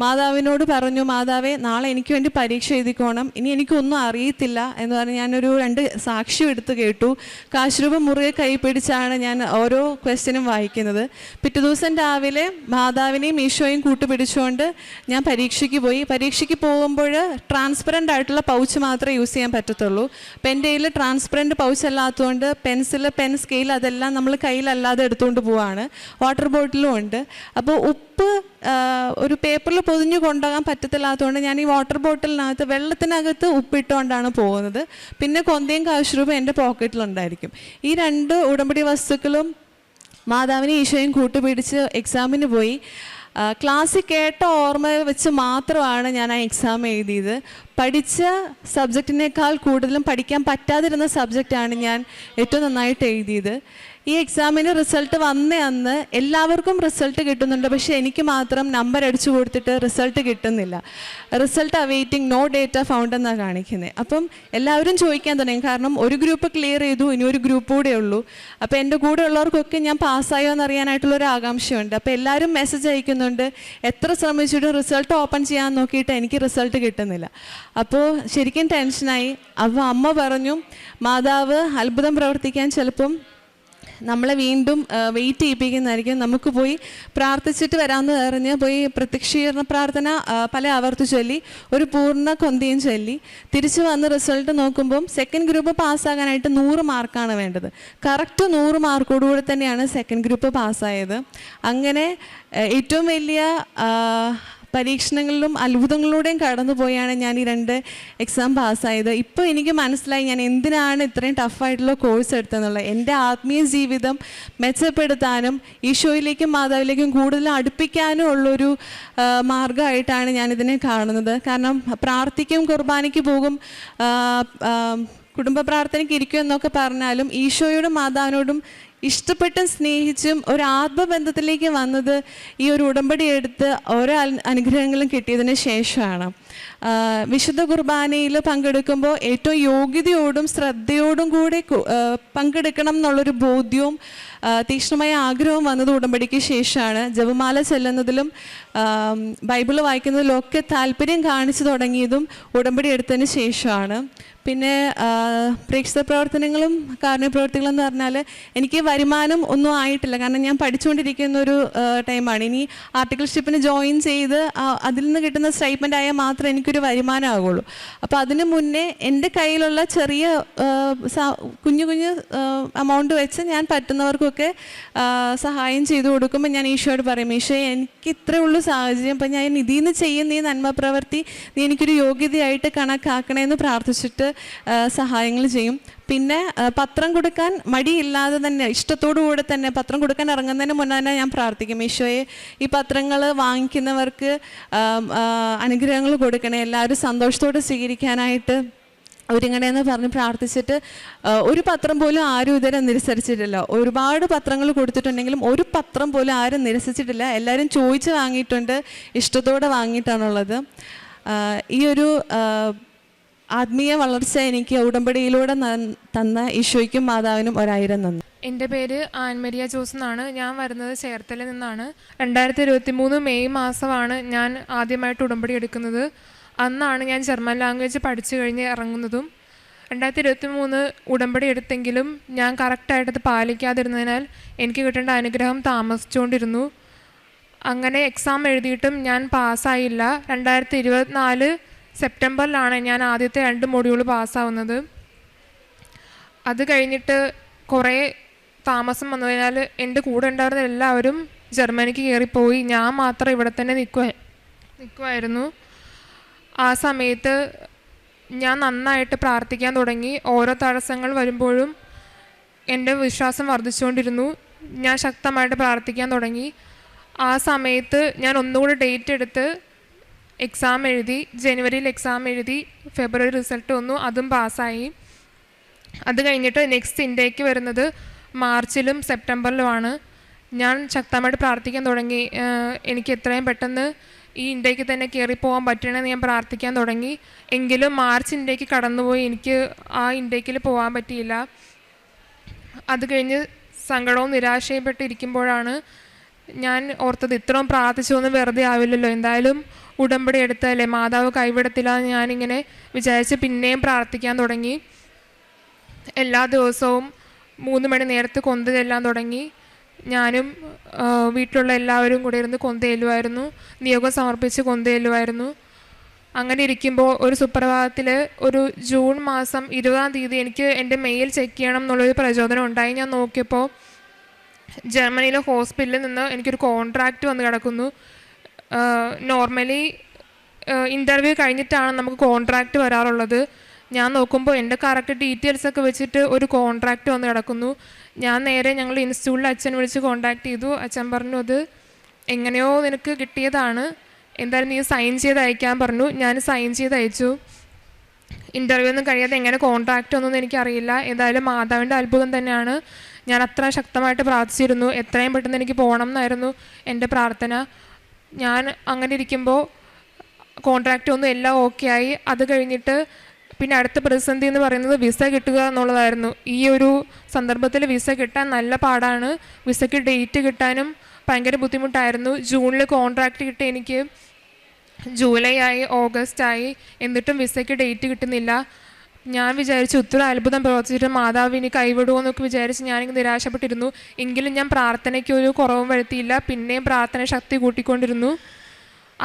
മാതാവിനോട് പറഞ്ഞു, മാതാവേ നാളെ എനിക്ക് വേണ്ടി പരീക്ഷ എഴുതിക്കോണം, ഇനി എനിക്കൊന്നും അറിയത്തില്ല എന്ന് പറഞ്ഞ് ഞാനൊരു 2 സാക്ഷ്യം എടുത്ത് കേട്ടു. കാശുരൂപം മുറുകെ കൈ പിടിച്ചാണ് ഞാൻ ഓരോ ക്വസ്റ്റ്യനും വായിക്കുന്നത്. പിറ്റേ ദിവസം രാവിലെ മാതാവിനെയും ഈശോയും കൂട്ടുപിടിച്ചുകൊണ്ട് ഞാൻ പരീക്ഷയ്ക്ക് പോയി. പരീക്ഷയ്ക്ക് പോകുമ്പോൾ ട്രാൻസ്പെറൻ്റ് ആയിട്ടുള്ള പൗച്ച് മാത്രമേ യൂസ് ചെയ്യാൻ പറ്റത്തുള്ളൂ. അപ്പം എൻ്റെ കയ്യിൽ ട്രാൻസ്പെറൻറ്റ് പൗച്ച് അല്ലാത്തതുകൊണ്ട് പെൻസിൽ, പെൻ, സ്കെയിൽ അതെല്ലാം നമ്മൾ കയ്യിലല്ലാതെ എടുത്തുകൊണ്ട് പോവാണ്. വാട്ടർ ബോട്ടിലും ഉണ്ട്. അപ്പോൾ ഉപ്പ് ഒരു പേപ്പറിൽ പൊതിഞ്ഞു കൊണ്ടുപോകാൻ പറ്റത്തില്ലാത്തതുകൊണ്ട് ഞാൻ ഈ വാട്ടർ ബോട്ടിലിനകത്ത് വെള്ളത്തിനകത്ത് ഉപ്പിട്ടുകൊണ്ടാണ് പോകുന്നത്. പിന്നെ കൊന്തയും കാശുരൂപം എൻ്റെ പോക്കറ്റിലുണ്ടായിരിക്കും. ഈ 2 ഉടമ്പടി വസ്തുക്കളും മാതാവിനെ ഈശോയും കൂട്ടുപിടിച്ച് എക്സാമിന് പോയി. ക്ലാസ്സിൽ കേട്ട ഓർമ്മ വെച്ച് മാത്രമാണ് ഞാൻ ആ എക്സാം എഴുതിയത്. പഠിച്ച സബ്ജക്റ്റിനേക്കാൾ കൂടുതലും പഠിക്കാൻ പറ്റാതിരുന്ന സബ്ജക്റ്റാണ് ഞാൻ ഏറ്റവും നന്നായിട്ട് എഴുതിയത്. ഈ എക്സാമിന് റിസൾട്ട് വന്ന അന്ന് എല്ലാവർക്കും റിസൾട്ട് കിട്ടുന്നുണ്ട്, പക്ഷേ എനിക്ക് മാത്രം നമ്പർ അടിച്ചു കൊടുത്തിട്ട് റിസൾട്ട് കിട്ടുന്നില്ല. Result awaiting, no data found എന്നാണ് കാണിക്കുന്നത്. അപ്പം എല്ലാവരും ചോദിക്കാൻ തുടങ്ങി, കാരണം ഒരു ഗ്രൂപ്പ് ക്ലിയർ ചെയ്തു, ഇനി ഒരു ഗ്രൂപ്പ് കൂടെ ഉള്ളൂ. അപ്പോൾ എൻ്റെ കൂടെ ഉള്ളവർക്കൊക്കെ ഞാൻ പാസ്സായോ എന്നറിയാനായിട്ടുള്ളൊരു ആകാംക്ഷയുണ്ട്. അപ്പോൾ എല്ലാവരും മെസ്സേജ് അയക്കുന്നുണ്ട്, എത്ര ശ്രമിച്ചിട്ടും റിസൾട്ട് ഓപ്പൺ ചെയ്യാൻ നോക്കിയിട്ട് എനിക്ക് റിസൾട്ട് കിട്ടുന്നില്ല. അപ്പോൾ ശരിക്കും ടെൻഷനായി. അപ്പോൾ അമ്മ പറഞ്ഞു, മാതാവ് അത്ഭുതം പ്രവർത്തിക്കാൻ ചിലപ്പം നമ്മളെ വീണ്ടും വെയിറ്റ് ചെയ്യിപ്പിക്കുന്നതായിരിക്കും, നമുക്ക് പോയി പ്രാർത്ഥിച്ചിട്ട് വരാമെന്ന് പറഞ്ഞ് പോയി പ്രത്യക്ഷീകരണ പ്രാർത്ഥന പല ആവർത്തി ചൊല്ലി, ഒരു പൂർണ്ണ കൊന്തയും ചൊല്ലി തിരിച്ച് വന്ന് റിസൾട്ട് നോക്കുമ്പം സെക്കൻഡ് ഗ്രൂപ്പ് പാസ്സാകാനായിട്ട് 100 മാർക്കാണ് വേണ്ടത്. കറക്റ്റ് 100 മാർക്കോടുകൂടി തന്നെയാണ് സെക്കൻഡ് ഗ്രൂപ്പ് പാസ്സായത്. അങ്ങനെ ഏറ്റവും വലിയ പരീക്ഷണങ്ങളിലും അത്ഭുതങ്ങളിലൂടെയും കടന്നുപോയാണ് ഞാൻ ഈ 2 എക്സാം പാസ്സായത്. ഇപ്പോൾ എനിക്ക് മനസ്സിലായി ഞാൻ എന്തിനാണ് ഇത്രയും ടഫായിട്ടുള്ള കോഴ്സ് എടുത്തതെന്നുള്ളത്. എൻ്റെ ആത്മീയ ജീവിതം മെച്ചപ്പെടുത്താനും ഈശോയിലേക്കും മാതാവിലേക്കും കൂടുതൽ അടുപ്പിക്കാനും ഉള്ളൊരു മാർഗമായിട്ടാണ് ഞാനിതിനെ കാണുന്നത്. കാരണം പ്രാർത്ഥിക്കും, കുർബാനയ്ക്ക് പോകും, കുടുംബ പ്രാർത്ഥനയ്ക്ക് ഇരിക്കും എന്നൊക്കെ പറഞ്ഞാലും ഈശോയോടും മാതാവിനോടും ഇഷ്ടപ്പെട്ടും സ്നേഹിച്ചും ഒരു ആത്മബന്ധത്തിലേക്ക് വന്നത് ഈ ഒരു ഉടമ്പടി എടുത്ത് ഓരോ അനുഗ്രഹങ്ങളും കിട്ടിയതിന് ശേഷമാണ്. വിശുദ്ധ കുർബാനയിൽ പങ്കെടുക്കുമ്പോൾ ഏറ്റവും യോഗ്യതയോടും ശ്രദ്ധയോടും കൂടി പങ്കെടുക്കണം എന്നുള്ളൊരു ബോധ്യവും തീക്ഷ്ണമായ ആഗ്രഹവും വന്നത് ഉടമ്പടിക്ക് ശേഷമാണ്. ജപമാല ചെല്ലുന്നതിലും ബൈബിൾ വായിക്കുന്നതിലും ഒക്കെ താല്പര്യം കാണിച്ചു തുടങ്ങിയതും ഉടമ്പടി എടുത്തതിന് ശേഷമാണ്. പിന്നെ പ്രേക്ഷിത പ്രവർത്തനങ്ങളും കാരുണ്യ പ്രവർത്തികളും എന്ന് പറഞ്ഞാൽ എനിക്ക് വരുമാനം ഒന്നും ആയിട്ടില്ല, കാരണം ഞാൻ പഠിച്ചുകൊണ്ടിരിക്കുന്ന ഒരു ടൈമാണ്. ഇനി ആർട്ടിക്കിൾഷിപ്പിന് ജോയിൻ ചെയ്ത് അതിൽ നിന്ന് കിട്ടുന്ന സ്റ്റൈപ്പൻഡ് ആയാൽ മാത്രമേ എനിക്കൊരു വരുമാനം ആകുള്ളൂ. അപ്പോൾ അതിന് മുന്നേ എൻ്റെ കയ്യിലുള്ള ചെറിയ കുഞ്ഞു കുഞ്ഞു എമൗണ്ട് വെച്ച് ഞാൻ പറ്റുന്നവർക്കൊക്കെ സഹായം ചെയ്തു കൊടുക്കുമ്പോൾ ഞാൻ ഈശോയോട് പറയും, ഈശോ എനിക്ക് ഇത്രേ ഉള്ളൂ സാഹചര്യം, അപ്പം ഞാൻ ഇതിൽ നിന്ന് ചെയ്യുന്ന ഈ നന്മ പ്രവൃത്തി നീ എനിക്കൊരു യോഗ്യതയായിട്ട് കണക്കാക്കണമെന്ന് പ്രാർത്ഥിച്ചിട്ട് സഹായങ്ങൾ ചെയ്യും. പിന്നെ പത്രം കൊടുക്കാൻ മടിയില്ലാതെ തന്നെ ഇഷ്ടത്തോടുകൂടെ തന്നെ പത്രം കൊടുക്കാൻ ഇറങ്ങുന്നതിന് മുന്നേ തന്നെ ഞാൻ പ്രാർത്ഥിക്കും, ഈശോയെ ഈ പത്രങ്ങൾ വാങ്ങിക്കുന്നവർക്ക് അനുഗ്രഹങ്ങൾ കൊടുക്കണേ, എല്ലാവരും സന്തോഷത്തോടെ സ്വീകരിക്കാനായിട്ട് ഒരുങ്ങണേന്ന് പറഞ്ഞ് പ്രാർത്ഥിച്ചിട്ട് ഒരു പത്രം പോലും ആരും ഇതുവരെ നിരസിച്ചിട്ടില്ല. ഒരുപാട് പത്രങ്ങൾ കൊടുത്തിട്ടുണ്ടെങ്കിലും ഒരു പത്രം പോലും ആരും നിരസിച്ചിട്ടില്ല. എല്ലാവരും ചോദിച്ച് വാങ്ങിയിട്ടുണ്ട്, ഇഷ്ടത്തോടെ വാങ്ങിയിട്ടാണുള്ളത്. ഈ ഒരു ആത്മീയ വളർച്ച എനിക്ക് ഉടമ്പടിയിലൂടെ തന്ന ഈശോയ്ക്കും മാതാവിനും 1000 നന്ദി. എൻ്റെ പേര് ആൻമരിയ ജോസ് എന്നാണ്. ഞാൻ വരുന്നത് ചേർത്തലയിൽ നിന്നാണ്. 2023 മെയ് മാസമാണ് ഞാൻ ആദ്യമായിട്ട് ഉടമ്പടി എടുക്കുന്നത്. അന്നാണ് ഞാൻ ജർമ്മൻ ലാംഗ്വേജ് പഠിച്ചു കഴിഞ്ഞ് ഇറങ്ങുന്നതും. 2023 ഉടമ്പടി എടുത്തെങ്കിലും ഞാൻ കറക്റ്റായിട്ടത് പാലിക്കാതിരുന്നതിനാൽ എനിക്ക് കിട്ടേണ്ട അനുഗ്രഹം താമസിച്ചുകൊണ്ടിരുന്നു. അങ്ങനെ എക്സാം എഴുതിയിട്ടും ഞാൻ പാസ്സായില്ല. 2024 സെപ്റ്റംബറിലാണ് ഞാൻ ആദ്യത്തെ 2 മൊഡ്യൂൾ പാസ്സാവുന്നത്. അത് കഴിഞ്ഞിട്ട് കുറേ താമസം വന്നതിനാൽ എൻ്റെ കൂടെ ഉണ്ടായിരുന്ന എല്ലാവരും ജർമ്മനിക്ക് കയറിപ്പോയി. ഞാൻ മാത്രം ഇവിടെ തന്നെ നിൽക്കുമായിരുന്നു. ആ സമയത്ത് ഞാൻ നന്നായിട്ട് പ്രാർത്ഥിക്കാൻ തുടങ്ങി. ഓരോ തടസ്സങ്ങൾ വരുമ്പോഴും എൻ്റെ വിശ്വാസം വർദ്ധിച്ചുകൊണ്ടിരുന്നു. ഞാൻ ശക്തമായിട്ട് പ്രാർത്ഥിക്കാൻ തുടങ്ങി. ആ സമയത്ത് ഞാൻ ഒന്നുകൂടി ഡേറ്റ് എടുത്ത് എക്സാം എഴുതി. ജനുവരിയിൽ എക്സാം എഴുതി, ഫെബ്രുവരി റിസൾട്ട് വന്നു, അതും പാസ്സായി. അത് കഴിഞ്ഞിട്ട് നെക്സ്റ്റ് ഇൻടേക്ക് വരുന്നത് മാർച്ചിലും സെപ്റ്റംബറിലുമാണ്. ഞാൻ ശക്തമായിട്ട് പ്രാർത്ഥിക്കാൻ തുടങ്ങി. എനിക്ക് എത്രയും പെട്ടെന്ന് ഈ ഇൻടേക്ക് തന്നെ കയറിപ്പോകാൻ പറ്റണമെന്ന് ഞാൻ പ്രാർത്ഥിക്കാൻ തുടങ്ങി. എങ്കിലും മാർച്ച് ഇൻടേക്ക് കടന്നുപോയി. എനിക്ക് ആ ഇൻടേക്കിൽ പോകാൻ പറ്റിയില്ല. അത് കഴിഞ്ഞ് സങ്കടവും നിരാശയപ്പെട്ടിരിക്കുമ്പോഴാണ് ഞാൻ ഓർത്തത്, ഇത്രയും പ്രാർത്ഥിച്ചൊന്നും വെറുതെ ആവില്ലല്ലോ, എന്തായാലും ഉടമ്പടി എടുത്തല്ലേ, മാതാവ് കൈവിടത്തില്ല എന്ന് ഞാനിങ്ങനെ വിചാരിച്ച് പിന്നെയും പ്രാർത്ഥിക്കാൻ തുടങ്ങി. എല്ലാ ദിവസവും 3 മണി നേരത്ത് കൊന്ത ചെല്ലാൻ തുടങ്ങി. ഞാനും വീട്ടിലുള്ള എല്ലാവരും കൂടെ ഇരുന്ന് കൊന്ത ചെല്ലുമായിരുന്നു, നിയോഗം സമർപ്പിച്ച് കൊന്ത ചെല്ലുമായിരുന്നു. അങ്ങനെ ഇരിക്കുമ്പോൾ ഒരു സുപ്രഭാതത്തിൽ ഒരു ജൂൺ മാസം 20-ാം തീയതി എനിക്ക് എൻ്റെ മെയിൽ ചെക്ക് ചെയ്യണം എന്നുള്ളൊരു പ്രചോദനം ഉണ്ടായി. ഞാൻ നോക്കിയപ്പോൾ ജർമ്മനിയിലെ ഹോസ്പിറ്റലിൽ നിന്ന് എനിക്കൊരു കോൺട്രാക്റ്റ് വന്ന് കിടക്കുന്നു. നോർമലി ഇൻ്റർവ്യൂ കഴിഞ്ഞിട്ടാണ് നമുക്ക് കോൺട്രാക്റ്റ് വരാറുള്ളത്. ഞാൻ നോക്കുമ്പോൾ എൻ്റെ കറക്റ്റ് ഡീറ്റെയിൽസൊക്കെ വെച്ചിട്ട് ഒരു കോൺട്രാക്റ്റ് വന്ന് കിടക്കുന്നു. ഞാൻ നേരെ ഞങ്ങൾ ഇൻസ്റ്റിറ്റ്യൂട്ടിൽ അച്ഛൻ വിളിച്ച് കോൺടാക്റ്റ് ചെയ്തു. അച്ഛൻ പറഞ്ഞു, അത് എങ്ങനെയോ നിനക്ക് കിട്ടിയതാണ്, എന്തായാലും നീ സൈൻ ചെയ്ത് അയക്കാൻ പറഞ്ഞു. ഞാൻ സൈൻ ചെയ്ത് അയച്ചു. ഇൻ്റർവ്യൂ ഒന്നും കഴിയാതെ എങ്ങനെ കോൺട്രാക്റ്റ് ഒന്നും എനിക്കറിയില്ല. ഏതായാലും മാതാവിൻ്റെ അത്ഭുതം തന്നെയാണ്. ഞാൻ അത്ര ശക്തമായിട്ട് പ്രാർത്ഥിച്ചിരുന്നു. എത്രയും പെട്ടെന്ന് എനിക്ക് പോകണം എന്നായിരുന്നു എൻ്റെ പ്രാർത്ഥന. ഞാൻ അങ്ങനെ ഇരിക്കുമ്പോൾ കോൺട്രാക്റ്റ് ഒന്നും എല്ലാം ഓക്കെ ആയി. അത് കഴിഞ്ഞിട്ട് പിന്നെ അടുത്ത പ്രതിസന്ധി എന്ന് പറയുന്നത് വിസ കിട്ടുക എന്നുള്ളതായിരുന്നു. ഈ ഒരു സന്ദർഭത്തിൽ വിസ കിട്ടാൻ നല്ല പാടാണ്. വിസയ്ക്ക് ഡേറ്റ് കിട്ടാനും ഭയങ്കര ബുദ്ധിമുട്ടായിരുന്നു. ജൂണിൽ കോൺട്രാക്റ്റ് കിട്ടി എനിക്ക് ജൂലൈ ആയി, ഓഗസ്റ്റ് ആയി, എന്നിട്ടും വിസയ്ക്ക് ഡേറ്റ് കിട്ടുന്നില്ല. ഞാൻ വിചാരിച്ചു ഒത്തിരി അത്ഭുതം പ്രവർത്തിച്ചിട്ട് മാതാവ് ഇനി കൈവിടുമോ എന്നൊക്കെ വിചാരിച്ച് ഞാനിങ്ങനെ നിരാശപ്പെട്ടിരുന്നു. എങ്കിലും ഞാൻ പ്രാർത്ഥനയ്ക്ക് ഒരു കുറവും വരുത്തിയില്ല. പിന്നെയും പ്രാർത്ഥന ശക്തി കൂട്ടിക്കൊണ്ടിരുന്നു.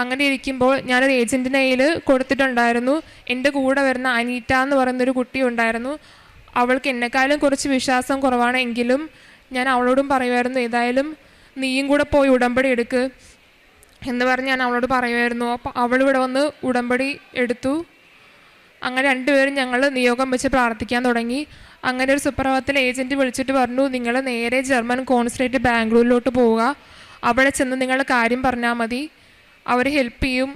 അങ്ങനെ ഇരിക്കുമ്പോൾ ഞാനൊരു ഏജൻറ്റിൻ്റെ കയ്യിൽ കൊടുത്തിട്ടുണ്ടായിരുന്നു. എൻ്റെ കൂടെ വരുന്ന അനീറ്റ എന്ന് പറയുന്നൊരു കുട്ടി ഉണ്ടായിരുന്നു. അവൾക്ക് എന്നെക്കാളും കുറച്ച് വിശ്വാസം കുറവാണ്. എങ്കിലും ഞാൻ അവളോടും പറയുമായിരുന്നു, ഏതായാലും നീയും കൂടെ പോയി ഉടമ്പടി എടുക്ക് എന്ന് പറഞ്ഞ് ഞാൻ അവളോട് പറയുമായിരുന്നു. അപ്പോൾ അവളിവിടെ വന്ന് ഉടമ്പടി എടുത്തു. അങ്ങനെ രണ്ടുപേരും ഞങ്ങൾ നിയോഗം വെച്ച് പ്രാർത്ഥിക്കാൻ തുടങ്ങി. അങ്ങനെ ഒരു സുപ്രഭാതത്തിൽ ഏജൻറ്റ് വിളിച്ചിട്ട് പറഞ്ഞു, നിങ്ങൾ നേരെ ജർമ്മൻ കോൺസുലേറ്റ് ബാംഗ്ലൂരിലോട്ട് പോവുക, അവിടെ ചെന്ന് നിങ്ങൾ കാര്യം പറഞ്ഞാൽ മതി, അവർ ഹെൽപ്പ് ചെയ്യും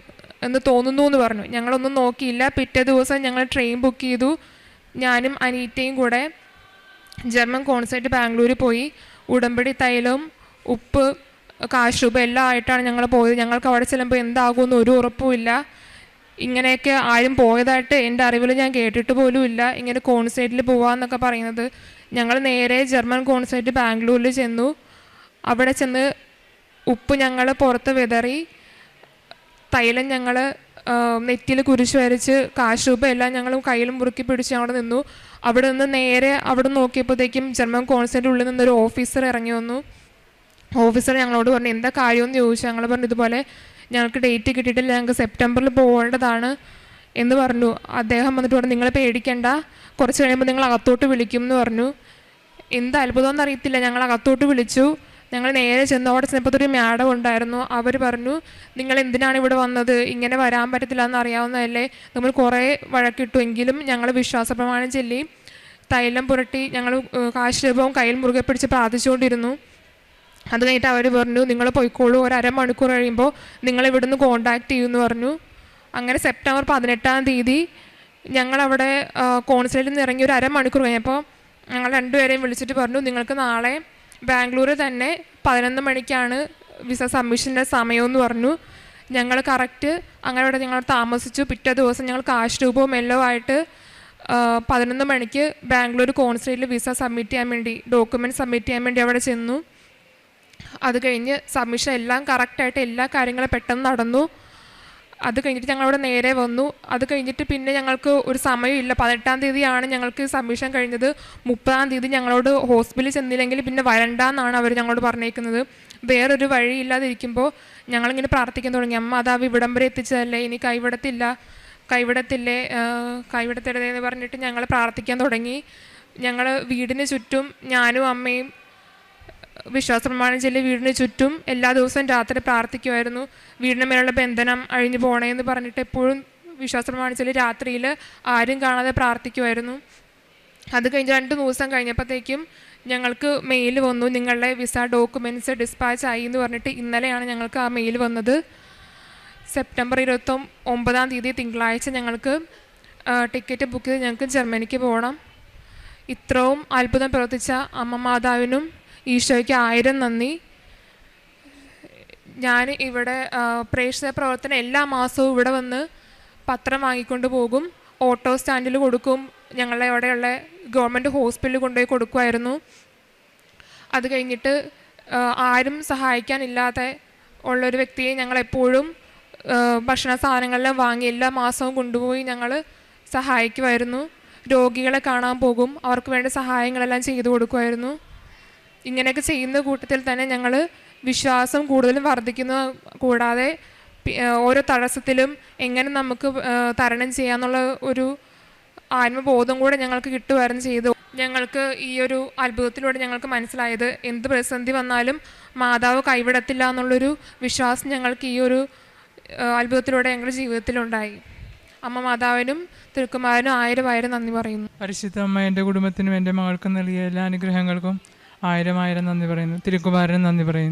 എന്ന് തോന്നുന്നു എന്ന് പറഞ്ഞു. ഞങ്ങളൊന്നും നോക്കിയില്ല. പിറ്റേ ദിവസം ഞങ്ങൾ ട്രെയിൻ ബുക്ക് ചെയ്തു. ഞാനും അനീറ്റയും കൂടെ ജർമ്മൻ കോൺസുലേറ്റ് ബാംഗ്ലൂർ പോയി. ഉടമ്പടി തൈലവും ഉപ്പ് കാശ് രൂപ എല്ലാം ആയിട്ടാണ് ഞങ്ങൾ പോയത്. ഞങ്ങൾക്ക് അവിടെ ചെല്ലുമ്പോൾ എന്താകുമെന്ന് ഒരു ഉറപ്പുമില്ല. ഇങ്ങനെയൊക്കെ ആരും പോയതായിട്ട് എൻ്റെ അറിവിൽ ഞാൻ കേട്ടിട്ട് പോലും ഇല്ല, ഇങ്ങനെ കോൺസുലേറ്റിൽ പോവാന്നൊക്കെ പറയുന്നത്. ഞങ്ങൾ നേരെ ജർമ്മൻ കോൺസുലേറ്റ് ബാംഗ്ലൂരിൽ ചെന്നു. അവിടെ ചെന്ന് ഉപ്പ് ഞങ്ങൾ പുറത്ത് വിതറി, തൈലം ഞങ്ങൾ നെറ്റിയിൽ കുരിശ് വരച്ച്, കാശ് രൂപ എല്ലാം ഞങ്ങൾ കയ്യിലും മുറുക്കി പിടിച്ച് അവിടെ നിന്നു. അവിടെ നിന്ന് നേരെ അവിടെ നോക്കിയപ്പോഴത്തേക്കും ജർമ്മൻ കോൺസുലേറ്റിൻ്റെ ഉള്ളിൽ നിന്നൊരു ഓഫീസർ ഇറങ്ങി വന്നു. ഓഫീസർ ഞങ്ങളോട് പറഞ്ഞു എന്താ കാര്യമെന്ന് ചോദിച്ചു. ഞങ്ങൾ പറഞ്ഞു ഇതുപോലെ ഞങ്ങൾക്ക് ഡേറ്റ് കിട്ടിയിട്ടില്ല, ഞങ്ങൾക്ക് സെപ്റ്റംബറിൽ പോകേണ്ടതാണ് എന്ന് പറഞ്ഞു. അദ്ദേഹം വന്നിട്ട് പറഞ്ഞു നിങ്ങൾ പേടിക്കണ്ട, കുറച്ച് കഴിയുമ്പോൾ നിങ്ങൾ അകത്തോട്ട് വിളിക്കും എന്ന് പറഞ്ഞു. എന്ത് അത്ഭുതമെന്ന് അറിയത്തില്ല, ഞങ്ങൾ അകത്തോട്ട് വിളിച്ചു. ഞങ്ങൾ നേരെ ചെന്ന് അവിടെ ചെന്നപ്പോൾ ഒരു മാഡം ഉണ്ടായിരുന്നു. അവർ പറഞ്ഞു നിങ്ങൾ എന്തിനാണ് ഇവിടെ വന്നത്, ഇങ്ങനെ വരാൻ പറ്റത്തില്ല എന്ന് അറിയാവുന്നതല്ലേ, നമ്മൾ കുറേ വഴക്കിട്ടു, എങ്കിലും ഞങ്ങൾ വിശ്വാസപ്രമാണം ചൊല്ലി തൈലം പുരട്ടി ഞങ്ങൾ കാശ് രൂപവും കയ്യിൽ മുറുകെ പിടിച്ച് പ്രാർത്ഥിച്ചുകൊണ്ടിരുന്നു. അത് കഴിഞ്ഞിട്ട് അവർ പറഞ്ഞു നിങ്ങൾ പോയിക്കോളൂ, ഒരു അരമണിക്കൂർ കഴിയുമ്പോൾ നിങ്ങൾ ഇവിടുന്ന് കോൺടാക്റ്റ് ചെയ്യുമെന്ന് പറഞ്ഞു. അങ്ങനെ സെപ്റ്റംബർ 18 ഞങ്ങളവിടെ കോൺസുലേറ്റിൽ നിന്ന് ഇറങ്ങി ഒരു അരമണിക്കൂർ കഴിഞ്ഞപ്പോൾ ഞങ്ങൾ രണ്ടുപേരെയും വിളിച്ചിട്ട് പറഞ്ഞു നിങ്ങൾക്ക് നാളെ ബാംഗ്ലൂരിൽ തന്നെ 11 മണിക്കാണ് വിസ സബ്മിഷൻ്റെ സമയമെന്ന് പറഞ്ഞു. ഞങ്ങൾ കറക്റ്റ് അങ്ങനെ അവിടെ ഞങ്ങൾ താമസിച്ചു. പിറ്റേ ദിവസം ഞങ്ങൾ കാശ് രൂപവും എല്ലാം ആയിട്ട് 11 മണിക്ക് ബാംഗ്ലൂർ കോൺസുലേറ്റിൽ വിസ സബ്മിറ്റ് ചെയ്യാൻ വേണ്ടി, ഡോക്യുമെൻറ്റ് സബ്മിറ്റ് ചെയ്യാൻ വേണ്ടി അവിടെ ചെന്നു. അത് കഴിഞ്ഞ് സബ്മിഷൻ എല്ലാം കറക്റ്റായിട്ട് എല്ലാ കാര്യങ്ങളും പെട്ടെന്ന് നടന്നു. അത് കഴിഞ്ഞിട്ട് ഞങ്ങളവിടെ നേരെ വന്നു. അത് കഴിഞ്ഞിട്ട് പിന്നെ ഞങ്ങൾക്ക് ഒരു സമയമില്ല. 18 ഞങ്ങൾക്ക് സബ്മിഷൻ കഴിഞ്ഞത്. 30 ഞങ്ങളോട് ഹോസ്പിറ്റലിൽ ചെന്നില്ലെങ്കിൽ പിന്നെ വരണ്ടെന്നാണ് അവർ ഞങ്ങളോട് പറഞ്ഞേക്കുന്നത്. വേറൊരു വഴിയില്ലാതിരിക്കുമ്പോൾ ഞങ്ങളിങ്ങനെ പ്രാർത്ഥിക്കാൻ തുടങ്ങി, അമ്മ അതാവ് ഇവിടം വരെ എത്തിച്ചതല്ലേ, ഇനി കൈവിടത്തില്ലേ എന്ന് പറഞ്ഞിട്ട് ഞങ്ങൾ പ്രാർത്ഥിക്കാൻ തുടങ്ങി. ഞങ്ങൾ വീടിന് ചുറ്റും ഞാനും അമ്മയും വിശ്വാസപ്രമാണം ചൊല്ലി വീടിന് ചുറ്റും എല്ലാ ദിവസവും രാത്രി പ്രാർത്ഥിക്കുമായിരുന്നു. വീടിന് മേലുള്ള ബന്ധനം അഴിഞ്ഞു പോകണേന്ന് പറഞ്ഞിട്ട് എപ്പോഴും വിശ്വാസപ്രമാണം ചൊല്ലി രാത്രിയിൽ ആരും കാണാതെ പ്രാർത്ഥിക്കുമായിരുന്നു. അത് കഴിഞ്ഞ് 2 ദിവസം കഴിഞ്ഞപ്പോഴത്തേക്കും ഞങ്ങൾക്ക് മെയിൽ വന്നു, നിങ്ങളുടെ വിസ ഡോക്യുമെൻറ്റ്സ് ഡിസ്പാച്ച് ആയി എന്ന് പറഞ്ഞിട്ട്. ഇന്നലെയാണ് ഞങ്ങൾക്ക് ആ മെയിൽ വന്നത്. സെപ്റ്റംബർ 29 തിങ്കളാഴ്ച ഞങ്ങൾക്ക് ടിക്കറ്റ് ബുക്ക് ചെയ്ത് ഞങ്ങൾക്ക് ജർമ്മനിക്ക് പോകണം. ഇത്രയും അത്ഭുതം പ്രവർത്തിച്ച അമ്മ മാതാവിനും ഈശോയ്ക്ക് 1000 നന്ദി. ഞാൻ ഇവിടെ പ്രേക്ഷിത പ്രവർത്തനം എല്ലാ മാസവും ഇവിടെ വന്ന് പത്രം വാങ്ങിക്കൊണ്ട് പോകും, ഓട്ടോ സ്റ്റാൻഡിൽ കൊടുക്കും, ഞങ്ങളുടെ അവിടെയുള്ള ഗവൺമെൻറ് ഹോസ്പിറ്റലിൽ കൊണ്ടുപോയി കൊടുക്കുമായിരുന്നു. അത് കഴിഞ്ഞിട്ട് ആരും സഹായിക്കാനില്ലാതെ ഉള്ളൊരു വ്യക്തിയെ ഞങ്ങളെപ്പോഴും ഭക്ഷണ സാധനങ്ങളെല്ലാം വാങ്ങി എല്ലാ മാസവും കൊണ്ടുപോയി ഞങ്ങൾ സഹായിക്കുമായിരുന്നു. രോഗികളെ കാണാൻ പോകും, അവർക്ക് വേണ്ട സഹായങ്ങളെല്ലാം ചെയ്തു കൊടുക്കുമായിരുന്നു. ഇങ്ങനെയൊക്കെ ചെയ്യുന്ന കൂട്ടത്തിൽ തന്നെ ഞങ്ങൾ വിശ്വാസം കൂടുതലും വർദ്ധിക്കുന്ന കൂടാതെ ഓരോ തടസ്സത്തിലും എങ്ങനെ നമുക്ക് തരണം ചെയ്യാന്നുള്ള ഒരു ആത്മബോധം കൂടെ ഞങ്ങൾക്ക് കിട്ടുമായിരുന്നു ചെയ്തു. ഞങ്ങൾക്ക് ഈ ഒരു അത്ഭുതത്തിലൂടെ ഞങ്ങൾക്ക് മനസ്സിലായത് എന്ത് പ്രതിസന്ധി വന്നാലും മാതാവ് കൈവിടത്തില്ല എന്നുള്ളൊരു വിശ്വാസം ഞങ്ങൾക്ക് ഈ ഒരു അത്ഭുതത്തിലൂടെ ഞങ്ങളുടെ ജീവിതത്തിലുണ്ടായി. അമ്മ മാതാവിനും തിരുക്കുമാരനും 1000 നന്ദി പറയുന്നു. പരിശുദ്ധ അമ്മ എൻ്റെ കുടുംബത്തിനും എൻ്റെ മകൾക്കും നൽകിയ എല്ലാ അനുഗ്രഹങ്ങൾക്കും 1000 നന്ദി പറയുന്നു. തിരുക്കുമാരനും നന്ദി പറയുന്നു.